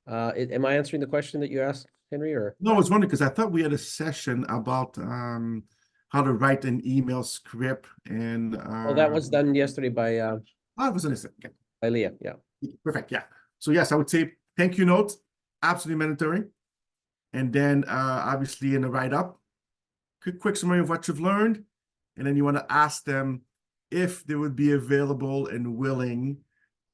Am I answering the question that you asked, Henry, or? No, I was wondering because I thought we had a session about how to write an email script and Oh, that was done yesterday by it was an okay. By Leah, yeah. Perfect, yeah. So yes, I would say thank you notes, absolutely mandatory. And then obviously in the write-up, quick summary of what you've learned. And then you want to ask them if they would be available and willing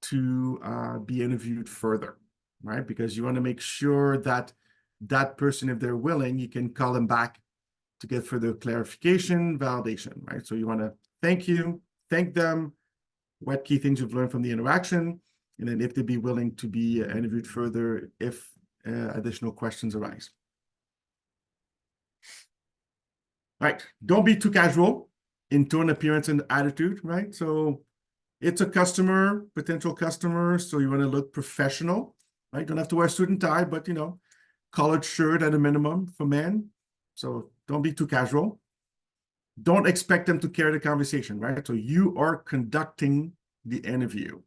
to be interviewed further, right? Because you want to make sure that that person, if they're willing, you can call them back to get further clarification, validation, right? So you want to thank them, what key things you've learned from the interaction, and then if they'd be willing to be interviewed further if additional questions arise. Right, don't be too casual in tone, appearance, and attitude, right? So it's a customer, potential customer, so you want to look professional, right? Don't have to wear a suit and tie, but collared shirt at a minimum for men. So don't be too casual. Don't expect them to carry the conversation, right? So you are conducting the interview.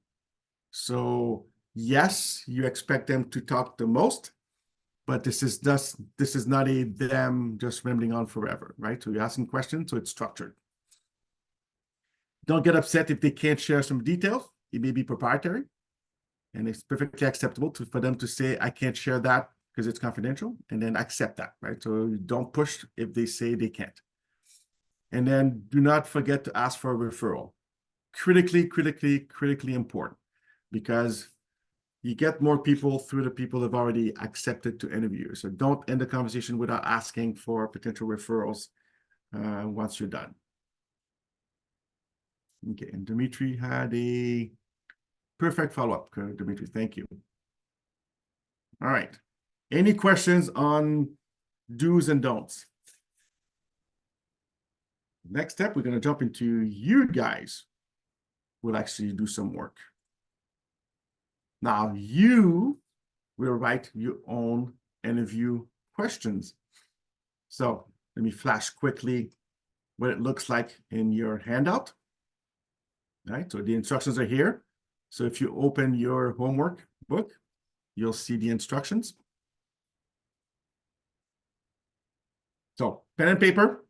So yes, you expect them to talk the most, but this is not a them just rambling on forever, right? So you're asking questions, so it's structured. Don't get upset if they can't share some details. It may be proprietary, and it's perfectly acceptable for them to say, I can't share that because it's confidential, and then accept that, right? So don't push if they say they can't. And then do not forget to ask for a referral. Critically important, because you get more people through the people that have already accepted to interview. So don't end the conversation without asking for potential referrals once you're done. Okay, and Dimitri had a perfect follow-up. Dimitri, thank you. All right. Any questions on do's and don'ts? Next step, we're going to jump into you guys will actually do some work. Now, you will write your own interview questions. So let me flash quickly what it looks like in your handout. All right, so the instructions are here. So if you open your homework book, you'll see the instructions. So pen and paper,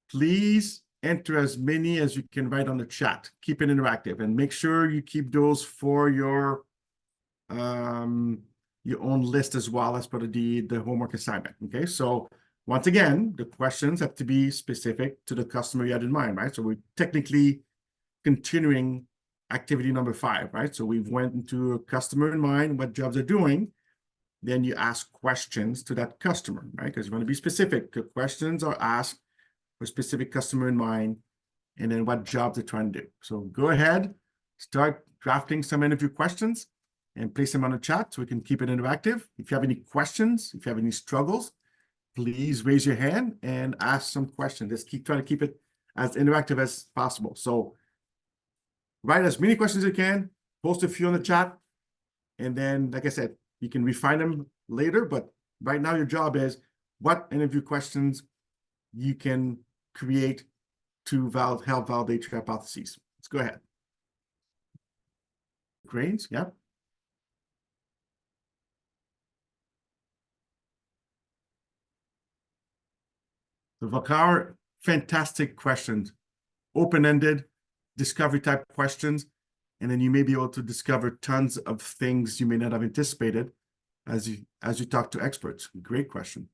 please enter as many as you can write on the chat. Keep it interactive and make sure you keep those for your own list as well as part of the homework assignment. Okay, so once again, the questions have to be specific to the customer you had in mind, right? So we're technically continuing activity number 5, right? So we've went into a customer in mind, what jobs they're doing. Then you ask questions to that customer, right? Because you want to be specific. The questions are asked for a specific customer in mind, and then what jobs they're trying to do. So go ahead, start drafting some interview questions and place them on the chat so we can keep it interactive. If you have any questions, if you have any struggles, please raise your hand and ask some questions. Let's keep trying to keep it as interactive as possible. So write as many questions as you can, post a few on the chat, and then, like I said, you can refine them later, but right now your job is what interview questions you can create to help validate your hypotheses. Let's go ahead. Grains, yeah. The Valcar, fantastic questions, open-ended, discovery type questions, and then you may be able to discover tons of things you may not have anticipated as you talk to experts. Great question.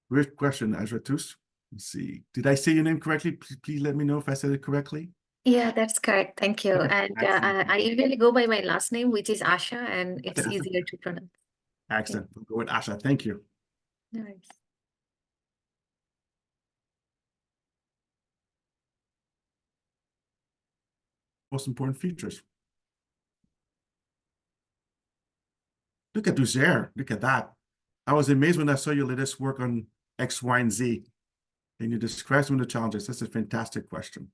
Great question, Ajratus. Let's see. Did I say your name correctly? Please let me know if I said it correctly. Yeah, that's correct. Thank you. Okay, And excellent. I usually go by my last name, which is Asha, and it's Okay. easier to pronounce. Excellent. We'll go with Asha. Thank you. Nice. Most important features. Look at Duzer. Look at that. I was amazed when I saw your latest work on X, Y, and Z. And you describe some of the challenges. That's a fantastic question.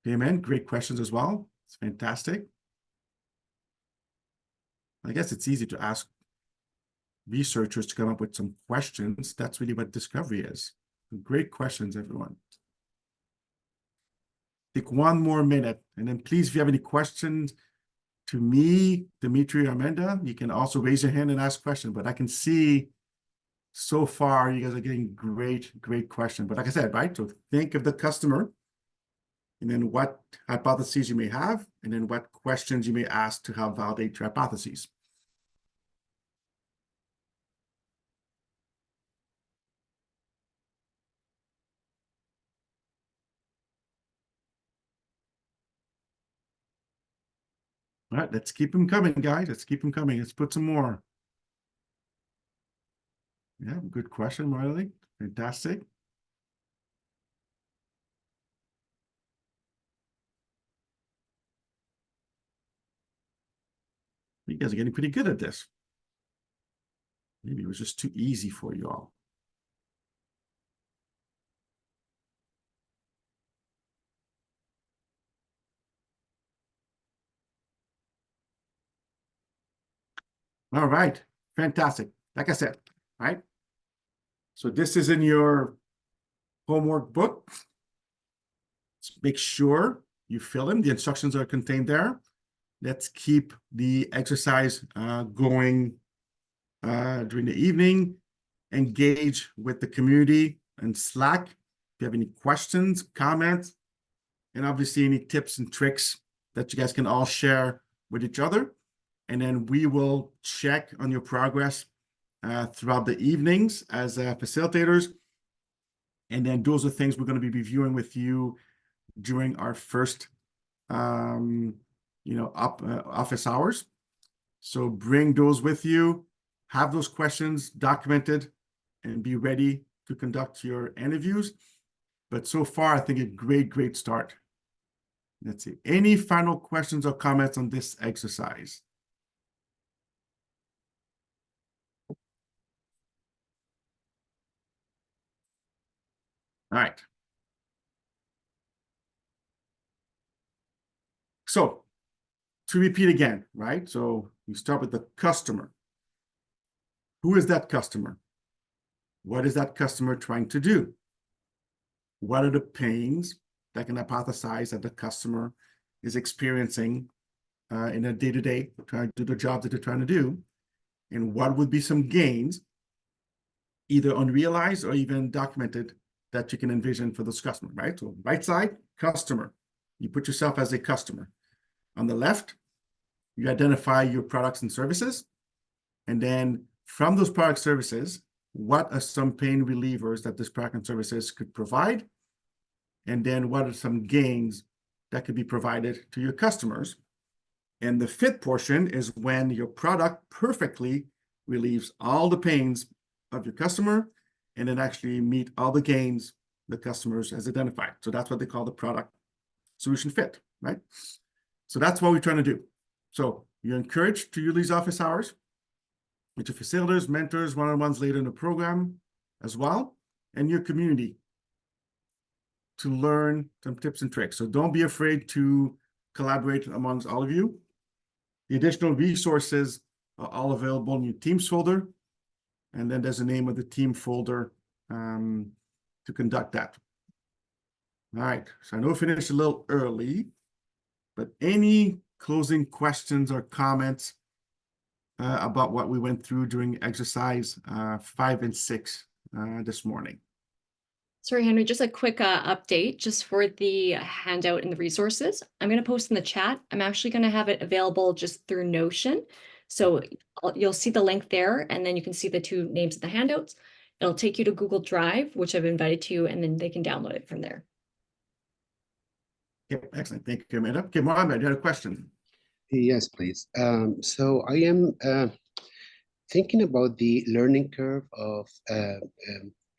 Okay, man. Great questions as well. It's fantastic. I guess it's easy to ask researchers to come up with some questions. That's really what discovery is. Great questions, everyone. Take one more minute, and then please, if you have any questions to me, Dimitri, or Amanda, you can also raise your hand and ask questions. But I can see so far you guys are getting great questions. But like I said, right? So think of the customer, and then what hypotheses you may have, and then what questions you may ask to help validate your hypotheses. All right, let's keep them coming, guys. Let's keep them coming. Let's put some more. Yeah, good question, Marley. Fantastic. You guys are getting pretty good at this. Maybe it was just too easy for you all. All right, fantastic. Like I said, right? So this is in your homework book. Make sure you fill in. The instructions are contained there. Let's keep the exercise going during the evening. Engage with the community and Slack. If you have any questions, comments, and obviously any tips and tricks that you guys can all share with each other. And then we will check on your progress throughout the evenings as facilitators. And then those are things we're going to be reviewing with you during our first, office hours. So bring those with you, have those questions documented, and be ready to conduct your interviews. But so far, I think a great start. Let's see. Any final questions or comments on this exercise? All right. So to repeat again, right? So you start with the customer. Who is that customer? What is that customer trying to do? What are the pains that can hypothesize that the customer is experiencing in a day-to-day, trying to do the job that they're trying to do, and what would be some gains, either unrealized or even documented, that you can envision for this customer, right? So right side, customer. You put yourself as a customer. On the left, you identify your products and services. And then from those product services, what are some pain relievers that this product and services could provide? And then what are some gains that could be provided to your customers? And the fit portion is when your product perfectly relieves all the pains of your customer and then actually meet all the gains the customers has identified. So that's what they call the product solution fit, right? So that's what we're trying to do. So you're encouraged to utilize office hours with your facilitators, mentors, one-on-ones later in the program as well, and your community to learn some tips and tricks. So don't be afraid to collaborate amongst all of you. The additional resources are all available in your Teams folder. And then there's a name of the team folder to conduct that. All right, so I know we finished a little early, but any closing questions or comments about what we went through during exercise 5 and 6 this morning? Sorry, Henry, just a quick update just for the handout and the resources. I'm going to post in the chat. I'm actually going to have it available just through Notion. So you'll see the link there, and then you can see the two names of the handouts. It'll take you to Google Drive, which I've invited to, and then they can download it from there. Yep, excellent. Thank you, Amanda. Okay, Mohammed, you had a question. Yes, please. So I am thinking about the learning curve of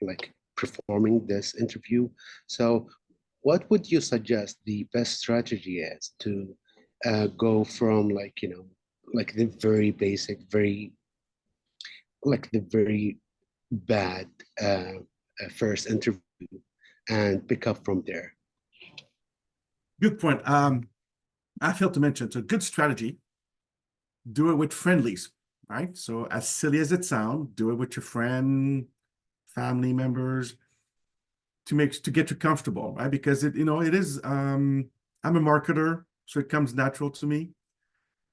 like performing this interview. So what would you suggest the best strategy is to go from like, you know, like the very basic, very bad first interview and pick up from there? Good point. I failed to mention, it's a good strategy. Do it with friendlies, right? So as silly as it sounds, do it with your friend, family members, to get you comfortable, right? Because it is, I'm a marketer, so it comes natural to me.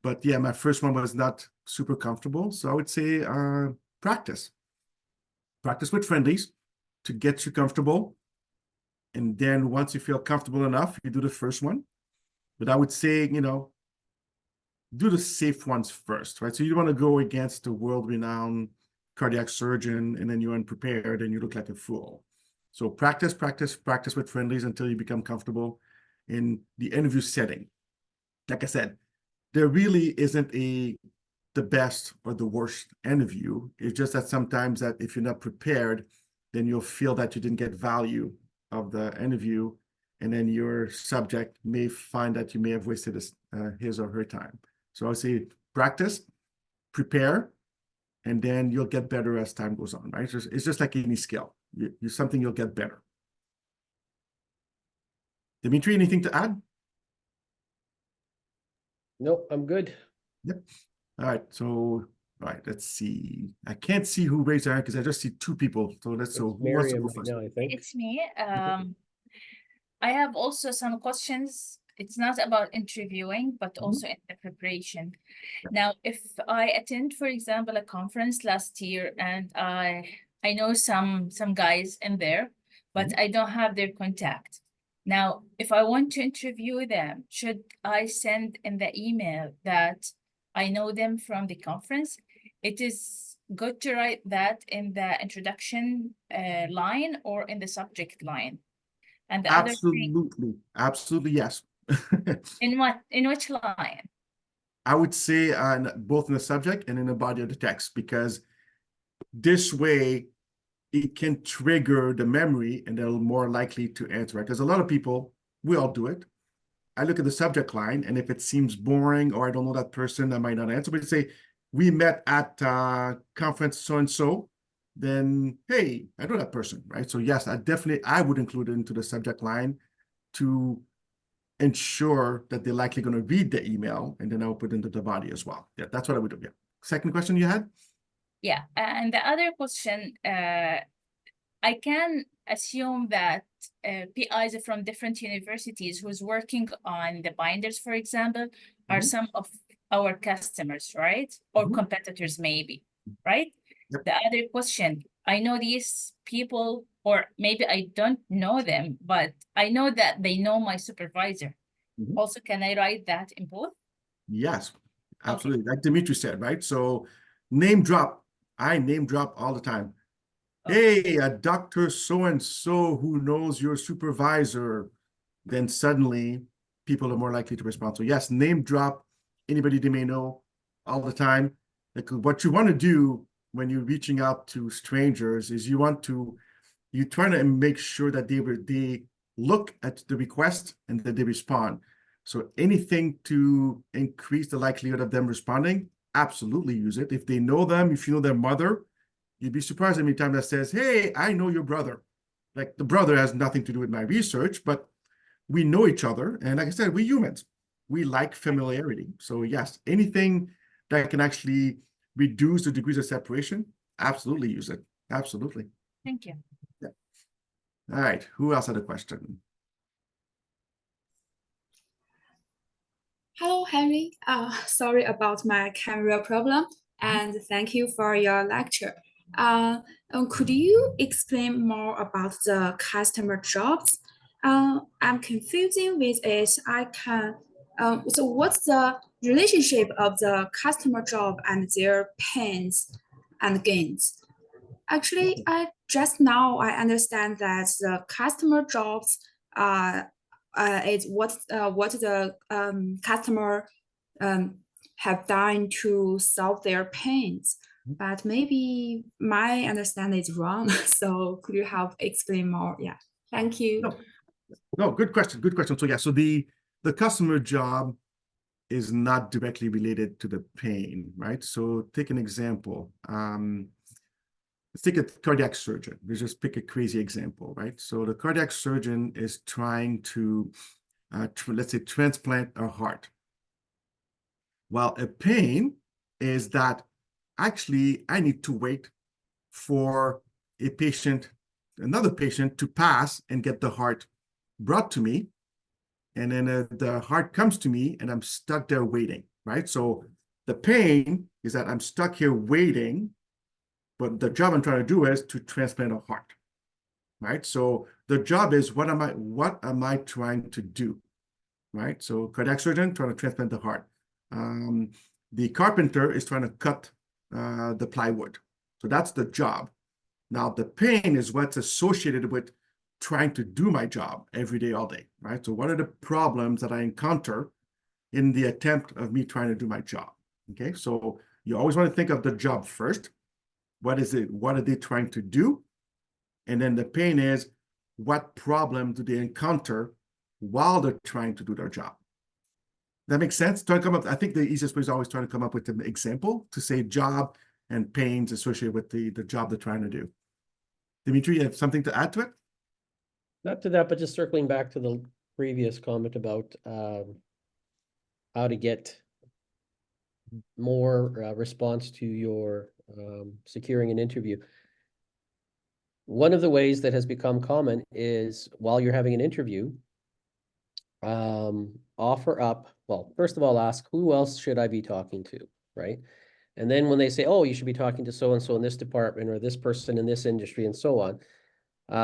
But yeah, my first one was not super comfortable. So I would say practice with friendlies to get you comfortable. And then once you feel comfortable enough, you do the first one. But I would say, do the safe ones first, right? So you don't want to go against a world-renowned cardiac surgeon and then you're unprepared and you look like a fool. So practice with friendlies until you become comfortable in the interview setting. Like I said, there really isn't the best or the worst interview. It's just that sometimes that if you're not prepared, then you'll feel that you didn't get value of the interview, and then your subject may find that you may have wasted his or her time. So I would say practice, prepare, and then you'll get better as time goes on, right? It's just like any skill. You're something you'll get better. Dimitri, anything to add? Nope, I'm good. Yep. All right, so let's see. I can't see who raised their hand because I just see two people. So let's It's Miriam right now, I think. It's me. I have also some questions. It's not about interviewing, but also in the preparation. Now, if I attend, for example, a conference last year, and I know some guys in there, but I don't have their contact. Now, if I want to interview them, should I send in the email that I know them from the conference? It is good to write that in the introduction line or in the subject line. And the other thing, absolutely, yes. in which line? I would say both in the subject and in the body of the text, because this way it can trigger the memory and they're more likely to answer it. Because a lot of people, we all do it. I look at the subject line, and if it seems boring or I don't know that person, I might not answer. But say, we met at conference so-and-so, then, hey, I know that person, right? So yes, I would include it into the subject line to ensure that they're likely going to read the email, and then I'll put it into the body as well. Yeah, that's what I would do. Yeah. Second question you had? Yeah, and the other question, I can assume that PIs from different universities who's working on the binders, for example, are some of our customers, right? Or competitors maybe, right? Yep. The other question, I know these people, or maybe I don't know them, but I know that they know my supervisor. Also, can I write that in both? Yes, absolutely. Like Dimitri said, right? So name drop. I name drop all the time. Hey, a Dr. So-and-so who knows your supervisor. Then suddenly people are more likely to respond. So yes, name drop anybody they may know all the time. Like what you want to do when you're reaching out to strangers is you're trying to make sure that they look at the request and that they respond. So anything to increase the likelihood of them responding, absolutely use it. If they know them, if you know their mother, you'd be surprised how many times that says, hey, I know your brother. Like the brother has nothing to do with my research, but we know each other. And like I said, we're humans. We like familiarity. So yes, anything that can actually reduce the degrees of separation, absolutely use it. Absolutely. Thank you. Yeah. All right. Who else had a question? Hello, Henry. Sorry about my camera problem, and thank you for your lecture. Could you explain more about the customer jobs? I'm confusing with it. So what's the relationship of the customer job and their pains and gains? Actually, I just now I understand that the customer jobs is what the customer have done to solve their pains. But maybe my understanding is wrong. So could you help explain more? Yeah, thank you. No, good question. Good question. So yeah, so the customer job is not directly related to the pain, right? So take an example. Let's take a cardiac surgeon. Let's just pick a crazy example, right? So the cardiac surgeon is trying to, let's say, transplant a heart. Well, a pain is that actually I need to wait for another patient to pass and get the heart brought to me. And then the heart comes to me and I'm stuck there waiting, right? So the pain is that I'm stuck here waiting, but the job I'm trying to do is to transplant a heart, right? So the job is what am I trying to do, right? So cardiac surgeon trying to transplant the heart. The carpenter is trying to cut the plywood. So that's the job. Now the pain is what's associated with trying to do my job every day, all day, right? So what are the problems that I encounter in the attempt of me trying to do my job? Okay, so you always want to think of the job first. What is it? What are they trying to do? And then the pain is, what problem do they encounter while they're trying to do their job? That makes sense? Trying to come up, I think the easiest way is always trying to come up with an example to say job and pains associated with the job they're trying to do. Dimitri, you have something to add to it? Not to that, but just circling back to the previous comment about how to get more response to your securing an interview. One of the ways that has become common is while you're having an interview, offer up, well, first of all, ask who else should I be talking to, right? And then when they say, oh, you should be talking to so-and-so in this department or this person in this industry and so on,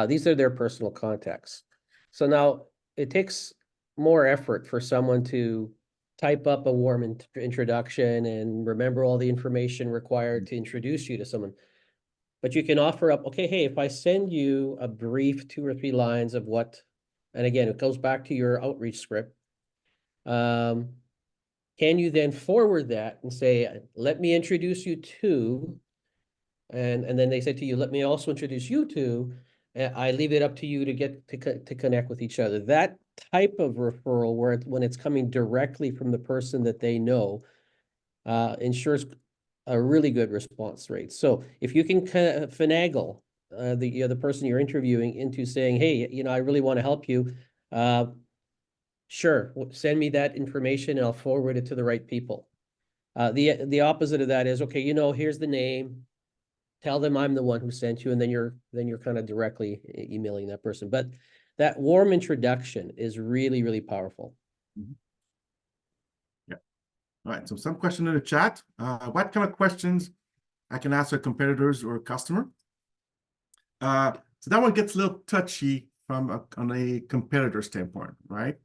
these are their personal contacts. So now it takes more effort for someone to type up a warm introduction and remember all the information required to introduce you to someone. But you can offer up, okay, hey, if I send you a brief 2 or 3 lines of what, and again, it goes back to your outreach script. Can you then forward that and say, let me introduce you to, and then they say to you, let me also introduce you to, I leave it up to you to get to connect with each other. That type of referral where when it's coming directly from the person that they know ensures a really good response rate. So if you can kind of finagle the person you're interviewing into saying, hey, I really want to help you, sure, send me that information and I'll forward it to the right people. The opposite of that is, okay, here's the name. Tell them I'm the one who sent you, and then you're kind of directly emailing that person. But that warm introduction is really, really powerful. Yeah. All right. So some question in the chat. What kind of questions I can ask our competitors or a customer? So that one gets a little touchy on a competitor standpoint, right?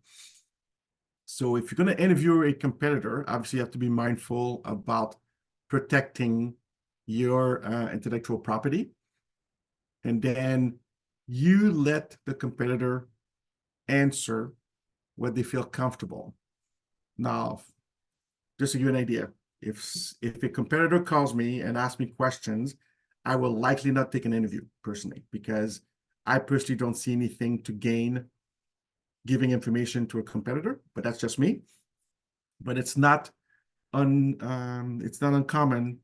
So if you're going to interview a competitor, obviously you have to be mindful about protecting your intellectual property. And then you let the competitor answer what they feel comfortable. Now, just to give you an idea, if a competitor calls me and asks me questions, I will likely not take an interview personally, because I personally don't see anything to gain giving information to a competitor, but that's just me. But it's not uncommon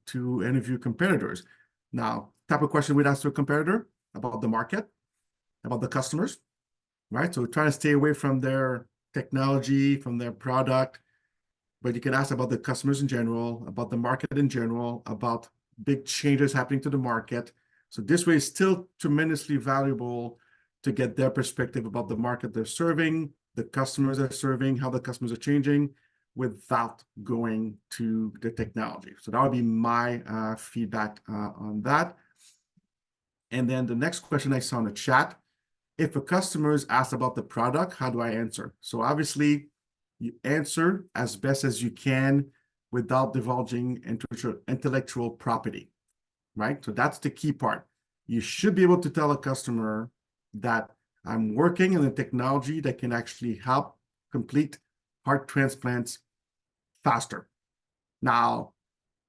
to interview competitors. Now, type of question we'd ask to a competitor about the market, about the customers, right? So we're trying to stay away from their technology, from their product, but you can ask about the customers in general, about the market in general, about big changes happening to the market. So this way is still tremendously valuable to get their perspective about the market they're serving, the customers they're serving, how the customers are changing, without going to the technology. So that would be my feedback on that. And then the next question I saw in the chat, if a customer is asked about the product, how do I answer? So obviously, you answer as best as you can without divulging intellectual property, right? So that's the key part. You should be able to tell a customer that I'm working in a technology that can actually help complete heart transplants faster. Now,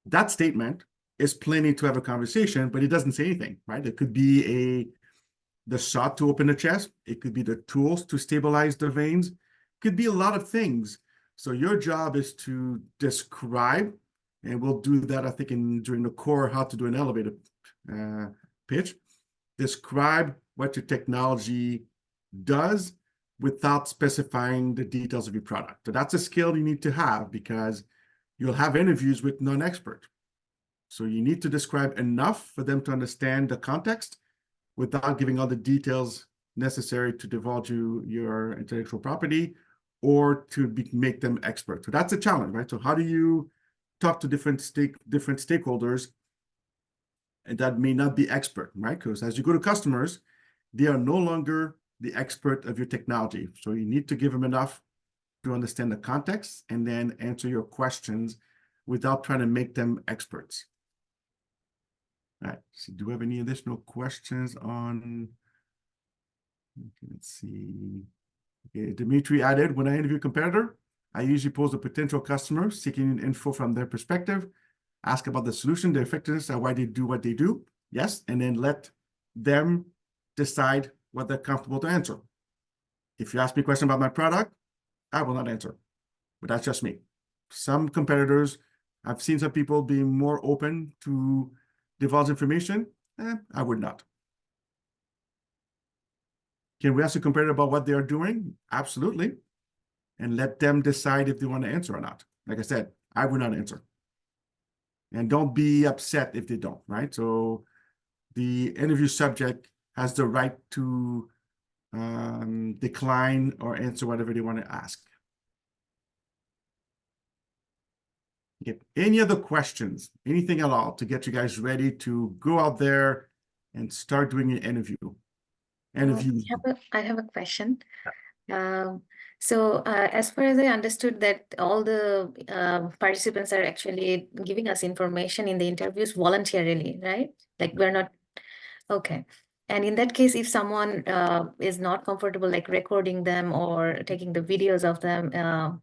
that statement is plenty to have a conversation, but it doesn't say anything, right? It could be the shot to open the chest. It could be the tools to stabilize the veins. It could be a lot of things. So your job is to describe, and we'll do that, I think, during the core, how to do an elevator pitch. Describe what your technology does without specifying the details of your product. So that's a skill you need to have, because you'll have interviews with non-experts. So you need to describe enough for them to understand the context without giving all the details necessary to divulge your intellectual property or to make them expert. So that's a challenge, right? So how do you talk to different stakeholders that may not be expert, right? Because as you go to customers, they are no longer the expert of your technology. So you need to give them enough to understand the context and then answer your questions without trying to make them experts. All right, so do we have any additional questions on, let's see. Okay, Dimitri added, when I interview a competitor, I usually pose a potential customer seeking info from their perspective, ask about the solution, their effectiveness, and why they do what they do. Yes, and then let them decide what they're comfortable to answer. If you ask me a question about my product, I will not answer, but that's just me. Some competitors, I've seen some people being more open to divulge information. I would not. Can we ask a competitor about what they are doing? Absolutely. And let them decide if they want to answer or not. Like I said, I would not answer. And don't be upset if they don't, right? So the interview subject has the right to decline or answer whatever they want to ask. Okay. Any other questions? Anything at all to get you guys ready to go out there and start doing an interview? I have a question. So as far as I understood, that all the participants are actually giving us information in the interviews voluntarily, right? Like we're not, okay. And in that case, if someone is not comfortable like recording them or taking the videos of them,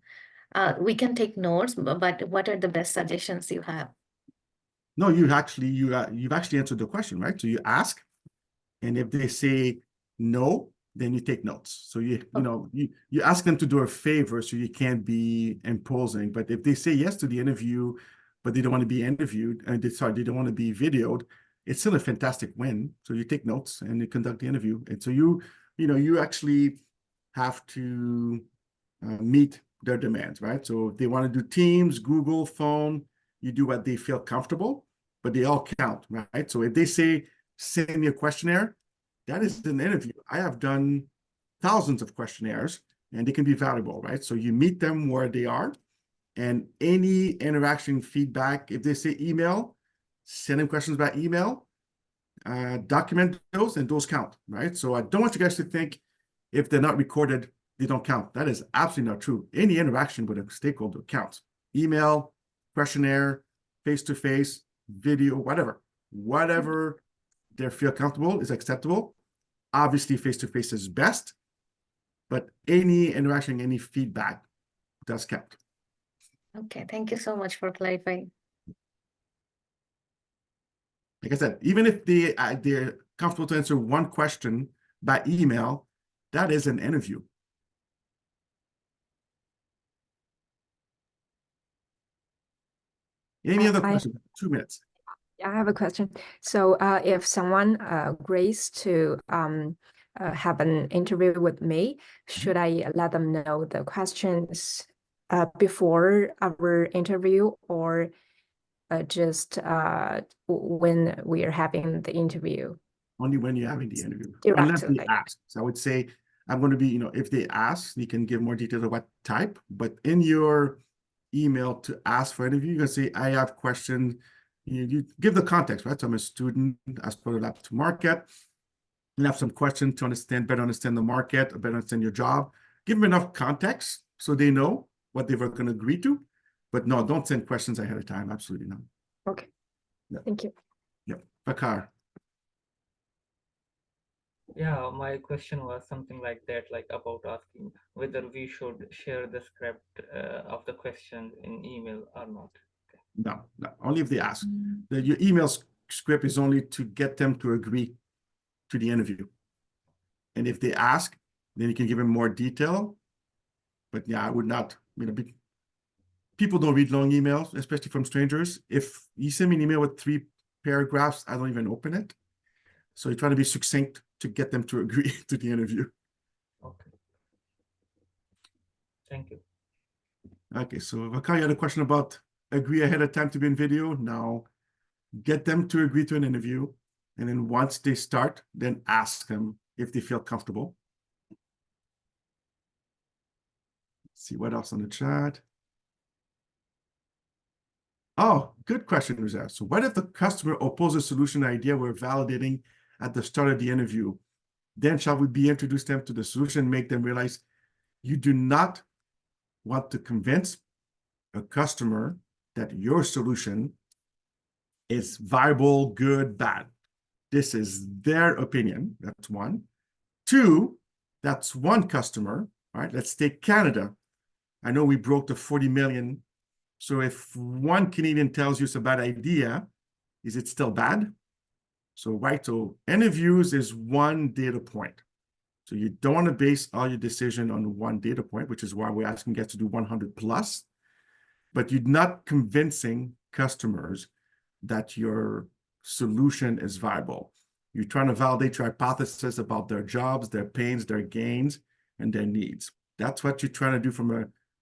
we can take notes, but what are the best suggestions you have? No, you've actually answered the question, right? So you ask, and if they say no, then you take notes. So you ask them to do a favor, so you can't be imposing. But if they say yes to the interview, but they don't want to be interviewed, and they don't want to be videoed, it's still a fantastic win. So you take notes and you conduct the interview. And so you actually have to meet their demands, right? So if they want to do Teams, Google, phone, you do what they feel comfortable, but they all count, right? So if they say, send me a questionnaire, that is an interview. I have done thousands of questionnaires, and they can be valuable, right? So you meet them where they are, and any interaction feedback, if they say email, send them questions by email, document those, and those count, right? So I don't want you guys to think if they're not recorded, they don't count. That is absolutely not true. Any interaction with a stakeholder counts. Email, questionnaire, face-to-face, video, whatever they feel comfortable is acceptable. Obviously, face-to-face is best, but any interaction, any feedback does count. Okay, thank you so much for clarifying. Like I said, even if they're comfortable to answer one question by email, that is an interview. Any other questions? 2 minutes. I have a question. So if someone agrees to have an interview with me, should I let them know the questions before our interview, or just when we are having the interview? Only when you're having the interview, Directly. unless they ask. So I would say, I'm going to be, if they ask, you can give more details of what type, but in your email to ask for interview, you can say, I have questions. You give the context, right? So I'm a student as part of Lab2Market. You have some questions to better understand the market, better understand your job. Give them enough context so they know what they were going to agree to. But no, don't send questions ahead of time. Absolutely not. Okay. Yeah. Thank you. Yeah. Bakar. Yeah, my question was something like that, like about asking whether we should share the script of the question in email or not. No, only if they ask. Your email script is only to get them to agree to the interview. And if they ask, then you can give them more detail. But yeah, I would not, people don't read long emails, especially from strangers. If you send me an email with 3 paragraphs, I don't even open it. So you try to be succinct to get them to agree to the interview. Okay. Thank you. Okay, so Vakar, you had a question about agree ahead of time to be in video. Now, get them to agree to an interview. And then once they start, then ask them if they feel comfortable. Let's see what else on the chat. Oh, good question, Ruzette. So what if the customer opposes a solution idea we're validating at the start of the interview? Then shall we be introduce them to the solution, make them realize you do not want to convince a customer that your solution is viable, good, bad. This is their opinion. That's one. 2, that's one customer, right? Let's take Canada. I know we broke the 40 million. So if one Canadian tells you it's a bad idea, is it still bad? So, right, so interviews is one data point. So you don't want to base all your decision on one data point, which is why we're asking guests to do 100 plus, but you're not convincing customers that your solution is viable. You're trying to validate your hypothesis about their jobs, their pains, their gains, and their needs. That's what you're trying to do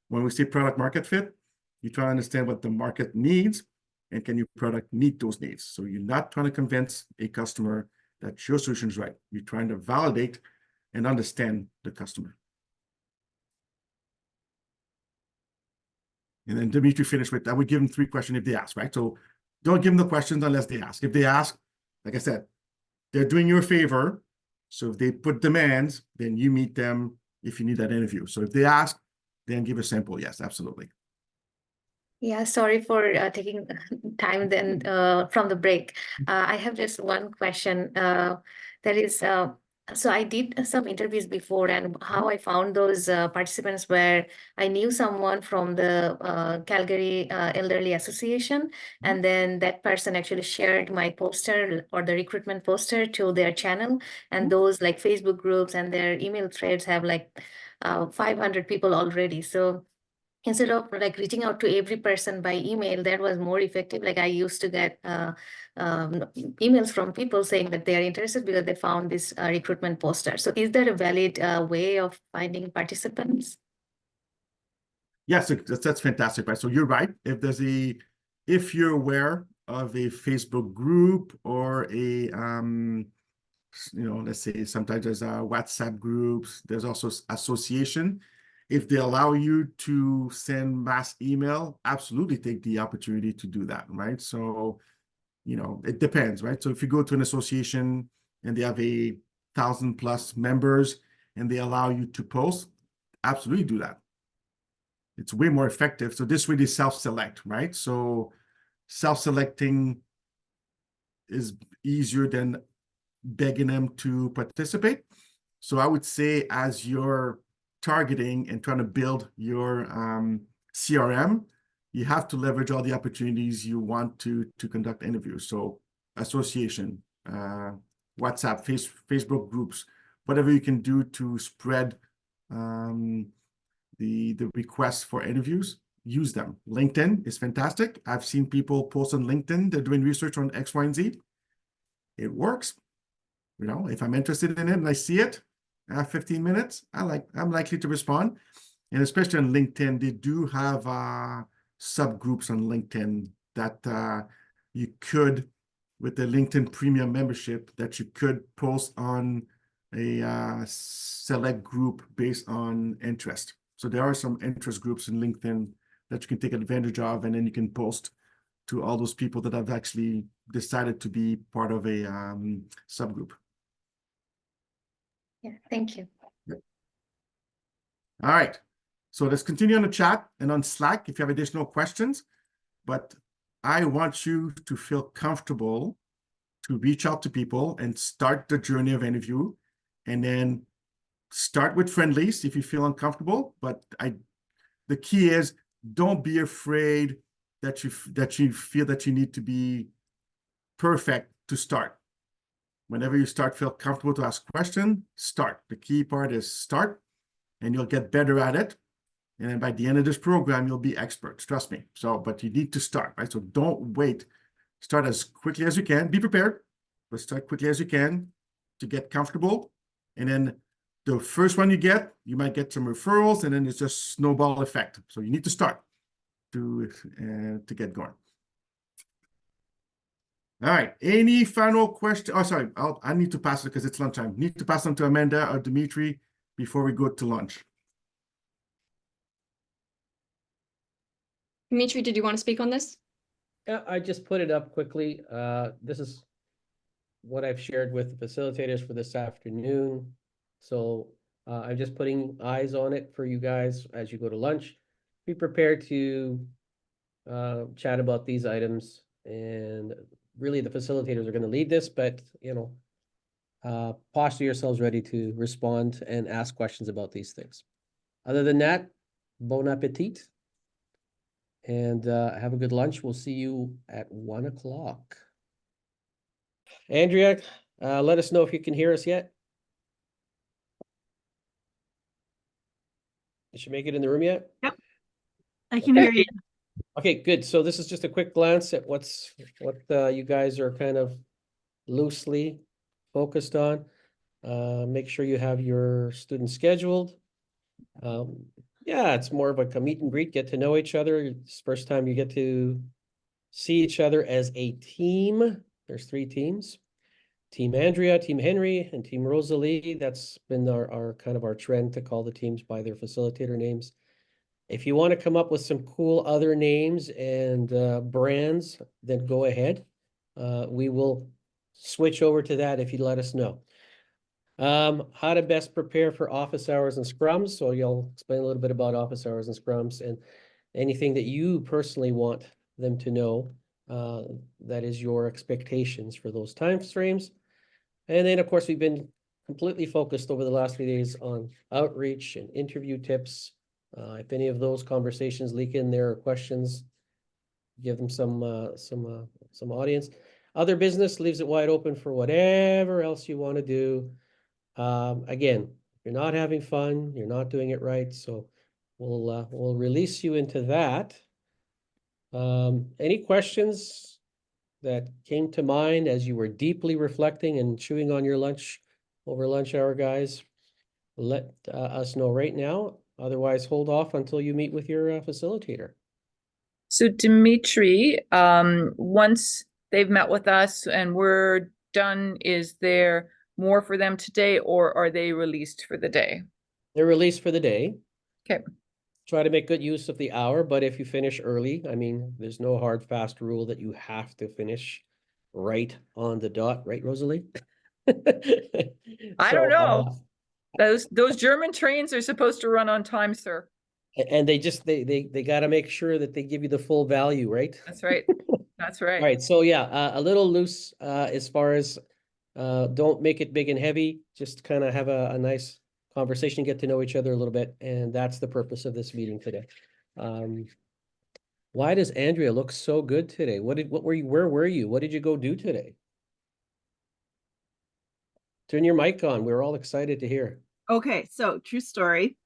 when we say product market fit, you try to understand what the market needs and can your product meet those needs. So you're not trying to convince a customer that your solution is right. You're trying to validate and understand the customer. And then Dimitri finished with, I would give them 3 questions if they ask, right? So don't give them the questions unless they ask. If they ask, like I said, they're doing you a favor. So if they put demands, then you meet them if you need that interview. So if they ask, then give a sample. Yes, absolutely. Yeah, sorry for taking time then from the break. I have just one question. That is, so I did some interviews before, and how I found those participants where I knew someone from the Calgary Elderly Association, and then that person actually shared my poster or the recruitment poster to their channel, and those like Facebook groups and their email threads have like 500 people already. So instead of like reaching out to every person by email, that was more effective. Like I used to get emails from people saying that they are interested because they found this recruitment poster. So is that a valid way of finding participants? Yes, that's fantastic, right? So you're right. If you're aware of a Facebook group or a You know, let's say sometimes there's WhatsApp groups. There's also association. If they allow you to send mass email, absolutely take the opportunity to do that, right? So, you know, it depends, right? So if you go to an association and they have 1,000+ members and they allow you to post, absolutely do that. It's way more effective. So this way they self-select, right? So self-selecting is easier than begging them to participate. So I would say as you're targeting and trying to build your CRM, you have to leverage all the opportunities you want to conduct interviews. So association, WhatsApp, Facebook groups, whatever you can do to spread the requests for interviews, use them. LinkedIn is fantastic. I've seen people post on LinkedIn, they're doing research on X, Y, and Z. It works. You know, if I'm interested in it and I see it, 15 minutes, I'm likely to respond. And especially on LinkedIn, they do have subgroups on LinkedIn that you could, with the LinkedIn Premium membership, that you could post on a select group based on interest. So there are some interest groups in LinkedIn that you can take advantage of, and then you can post to all those people that have actually decided to be part of a subgroup. Yeah, thank you. All right. So let's continue on the chat and on Slack if you have additional questions. But I want you to feel comfortable to reach out to people and start the journey of interview. And then start with friendlies if you feel uncomfortable. But the key is don't be afraid that you feel that you need to be perfect to start. Whenever you start, feel comfortable to ask questions, start. The key part is start, and you'll get better at it. And then by the end of this program, you'll be experts, trust me. So, but you need to start, right? So don't wait. Start as quickly as you can. Be prepared, but start quickly as you can to get comfortable. And then the first one you get, you might get some referrals, and then it's just snowball effect. So you need to start to get going. All right. Any final question? Oh, sorry. I need to pass it because it's lunchtime. Need to pass on to Amanda or Dimitri before we go to lunch. Dimitri, did you want to speak on this? Yeah, I just put it up quickly. This is what I've shared with the facilitators for this afternoon. So I'm just putting eyes on it for you guys as you go to lunch. Be prepared to chat about these items, and really the facilitators are going to lead this, but you know, posture yourselves ready to respond and ask questions about these things. Other than that, bon appetit, and have a good lunch. We'll see you at 1 o'clock. Andrea, let us know if you can hear us yet. Did you make it in the room yet? Yep, I can hear you. Okay, good. So this is just a quick glance at what you guys are kind of loosely focused on. Make sure you have your students scheduled. Yeah, it's more of like a meet and greet, get to know each other. It's the first time you get to see each other as a team. There's 3 teams. Team Andrea, Team Henry, and Team Rosalie. That's been our kind of our trend to call the teams by their facilitator names. If you want to come up with some cool other names and brands, then go ahead. We will switch over to that if you let us know. How to best prepare for office hours and scrums. So you'll explain a little bit about office hours and scrums and anything that you personally want them to know. That is your expectations for those time frames. And then, of course, we've been completely focused over the last 3 days on outreach and interview tips. If any of those conversations leak in there or questions, give them some audience. Other business leaves it wide open for whatever else you want to do. Again, you're not having fun, you're not doing it right, so we'll release you into that. Any questions that came to mind as you were deeply reflecting and chewing on your lunch over lunch hour, guys? Let us know right now. Otherwise, hold off until you meet with your facilitator. So Dimitri, once they've met with us and we're done, is there more for them today, or are they released for the day? They're released for the day. Okay. Try to make good use of the hour, but if you finish early, I mean, there's no hard, fast rule that you have to finish right on the dot, right, Rosalie? I don't know. Those German trains are supposed to run on time, sir. And they just, they got to make sure that they give you the full value, right? That's right. That's right. All right, so yeah, a little loose as far as don't make it big and heavy. Just kind of have a nice conversation, get to know each other a little bit, and that's the purpose of this meeting today. Why does Andrea look so good today? Where were you? What did you go do today? Turn your mic on. We're all excited to hear. Okay, so true story.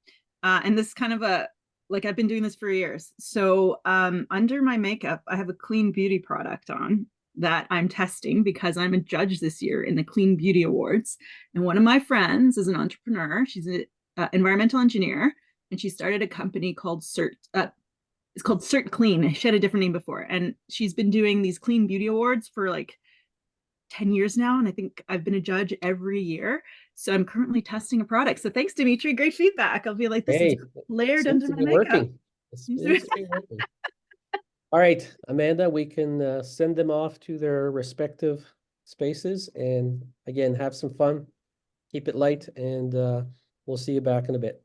And this is kind of like I've been doing this for years. So under my makeup, I have a clean beauty product on that I'm testing because I'm a judge this year in the Clean Beauty Awards. And one of my friends is an entrepreneur. She's an environmental engineer, and she started a company called it's called Cert Clean. She had a different name before. And she's been doing these Clean Beauty Awards for like 10 years now. And I think I've been a judge every year. So I'm currently testing a product. So thanks, Dimitri. Great feedback. I'll be like, this is layered under my makeup. It seems to be working. All right, Amanda, we can send them off to their respective spaces and again, have some fun, keep it light, and we'll see you back in a bit.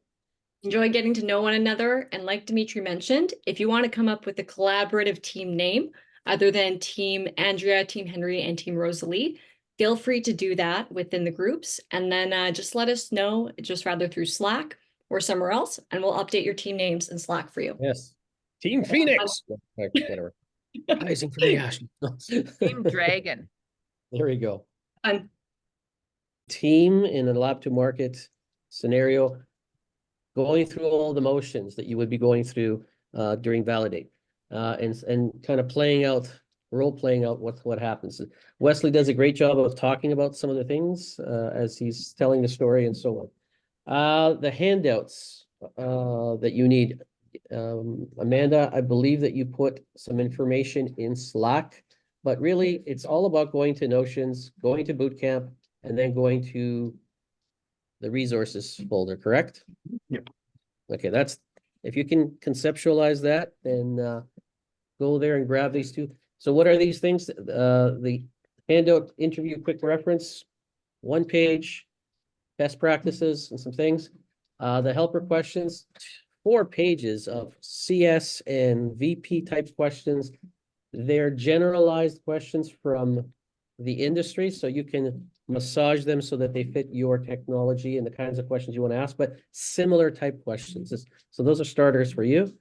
Enjoy getting to know one another. And like Dimitri mentioned, if you want to come up with a collaborative team name, other than Team Andrea, Team Henry, and Team Rosalie, feel free to do that within the groups. And then just let us know, just rather through Slack or somewhere else, and we'll update your team names in Slack for you. Yes. Team Phoenix. Whatever. Rising from the ashes. Team Dragon. There we go. Team in a Lab2Market scenario, going through all the motions that you would be going through during Validate. And kind of role playing out what happens. Wesley does a great job of talking about some of the things as he's telling the story and so on. The handouts that you need. Amanda, I believe that you put some information in Slack, but really it's all about going to Notions, going to Bootcamp, and then going to the resources folder, correct? Yep. Okay, if you can conceptualize that, then go there and grab these two. So what are these things? The handout interview quick reference, 1 page, best practices and some things. The helper questions, 4 pages of CS and VP type questions. They're generalized questions from the industry, so you can massage them so that they fit your technology and the kinds of questions you want to ask, but similar type questions. So those are starters for you.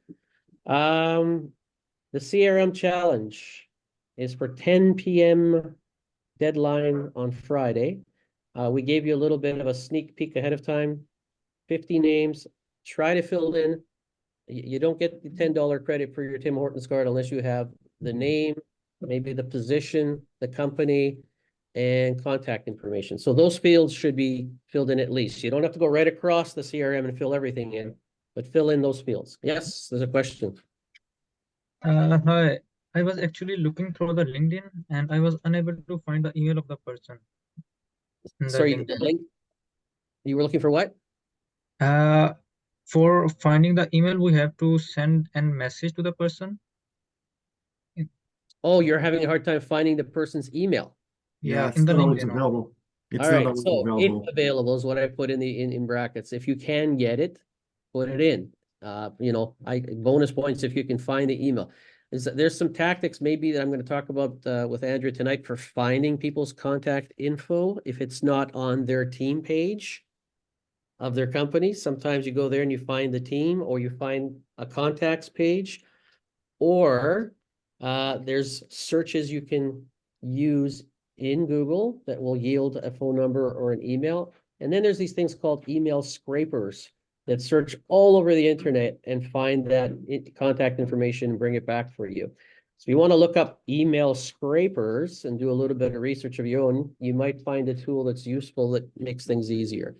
The CRM challenge is for 10 p.m. deadline on Friday. We gave you a little bit of a sneak peek ahead of time. 50 names. Try to fill in. You don't get the $10 credit for your Tim Hortons card unless you have the name, maybe the position, the company, and contact information. So those fields should be filled in at least. You don't have to go right across the CRM and fill everything in, but fill in those fields. Yes, there's a question. Hi, I was actually looking through the LinkedIn and I was unable to find the email of the person. Sorry, the link. You were looking for what? For finding the email, we have to send a message to the person. Oh, you're having a hard time finding the person's email. Yeah, it's in the not always LinkedIn. available. It's All not right, always so available. if available is what I put in brackets. If you can get it, put it in. Bonus points if you can find the email. There's some tactics maybe that I'm going to talk about with Andrea tonight for finding people's contact info if it's not on their team page of their company. Sometimes you go there and you find the team, or you find a contacts page, or there's searches you can use in Google that will yield a phone number or an email. And then there's these things called email scrapers that search all over the internet and find that contact information and bring it back for you. So if you want to look up email scrapers and do a little bit of research of your own, you might find a tool that's useful that makes things easier.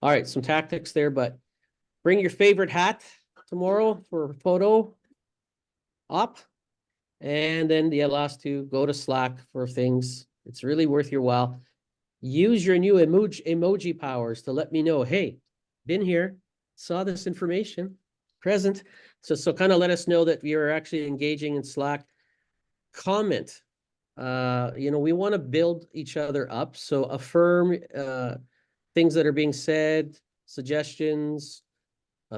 All right, some tactics there, but bring your favorite hat tomorrow for a photo op. And then the last two, go to Slack for things. It's really worth your while. use your new emoji powers to let me know, hey, been here, saw this information, present. So kind of let us know that you're actually engaging in Slack. Comment. We want to build each other up. So affirm things that are being said, suggestions,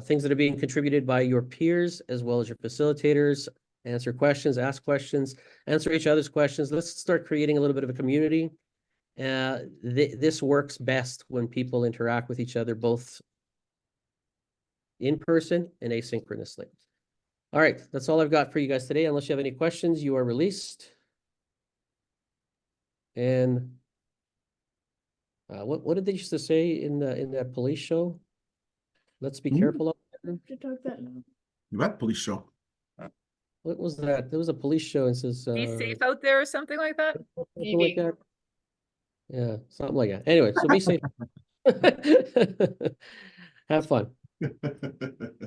things that are being contributed by your peers as well as your facilitators. Answer questions, ask questions, answer each other's questions. Let's start creating a little bit of a community. This works best when people interact with each other, both in person and asynchronously. All right, that's all I've got for you guys today. Unless you have any questions, you are released. And what did they used to say in that police show? Let's be careful out there. What police show? What was that? There was a police show and says Be safe out there or something like that. something like that. Yeah, something like that. Anyway, so be safe. Have fun.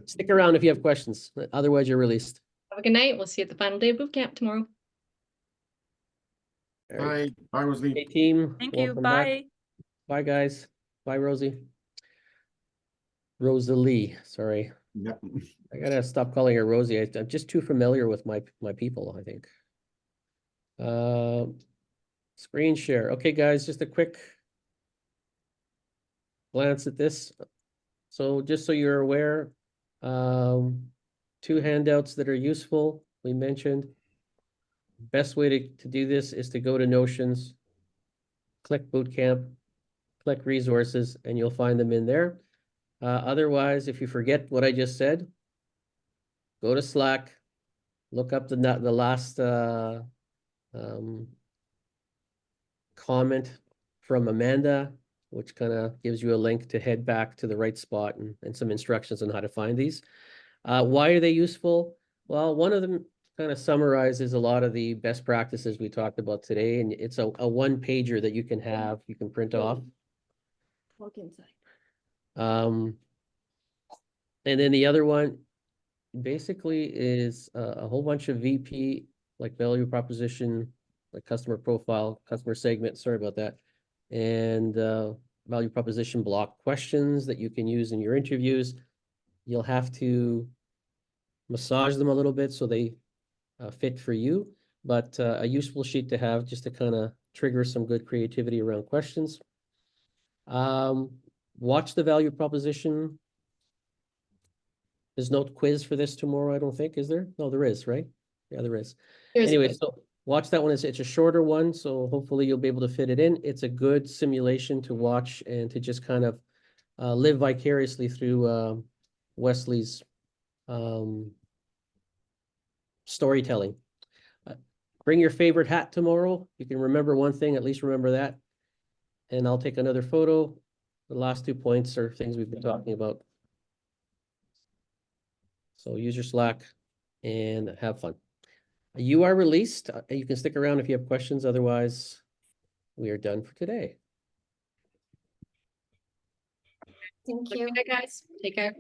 Stick around if you have questions. Otherwise, you're released. Have a good night. We'll see you at the final day of boot camp tomorrow. All right. Bye, Rosalie. Hey, team. Thank you. Welcome back. Bye. Bye, guys. Bye, Rosie. Rosalie, sorry. Yep. I gotta stop calling her Rosie. I'm just too familiar with my people, I think. Screen share. Okay, guys, just a quick glance at this. So just so you're aware, 2 handouts that are useful, we mentioned. Best way to do this is to go to Notions, click Bootcamp, click Resources, and you'll find them in there. Otherwise, if you forget what I just said, go to Slack, look up the last comment from Amanda, which kind of gives you a link to head back to the right spot and some instructions on how to find these. Why are they useful? Well, one of them kind of summarizes a lot of the best practices we talked about today, and it's a one-pager that you can print off. Walk inside. And then the other one basically is a whole bunch of VP, like value proposition, like customer profile, customer segment, sorry about that, and value proposition block questions that you can use in your interviews. You'll have to massage them a little bit so they fit for you, but a useful sheet to have just to kind of trigger some good creativity around questions. Watch the value proposition. There's no quiz for this tomorrow, I don't think, is there? No, there is, right? Yeah, there is. Anyway, so watch that one. It's a shorter one, so hopefully you'll be able to fit it in. It's a good simulation to watch and to just kind of live vicariously through Wesley's storytelling. Bring your favorite hat tomorrow. You can remember one thing, at least remember that. And I'll take another photo. The last 2 points are things we've been talking about. So use your Slack and have fun. You are released. You can stick around if you have questions. Otherwise, we are done for today. Thank you. Guys, take care.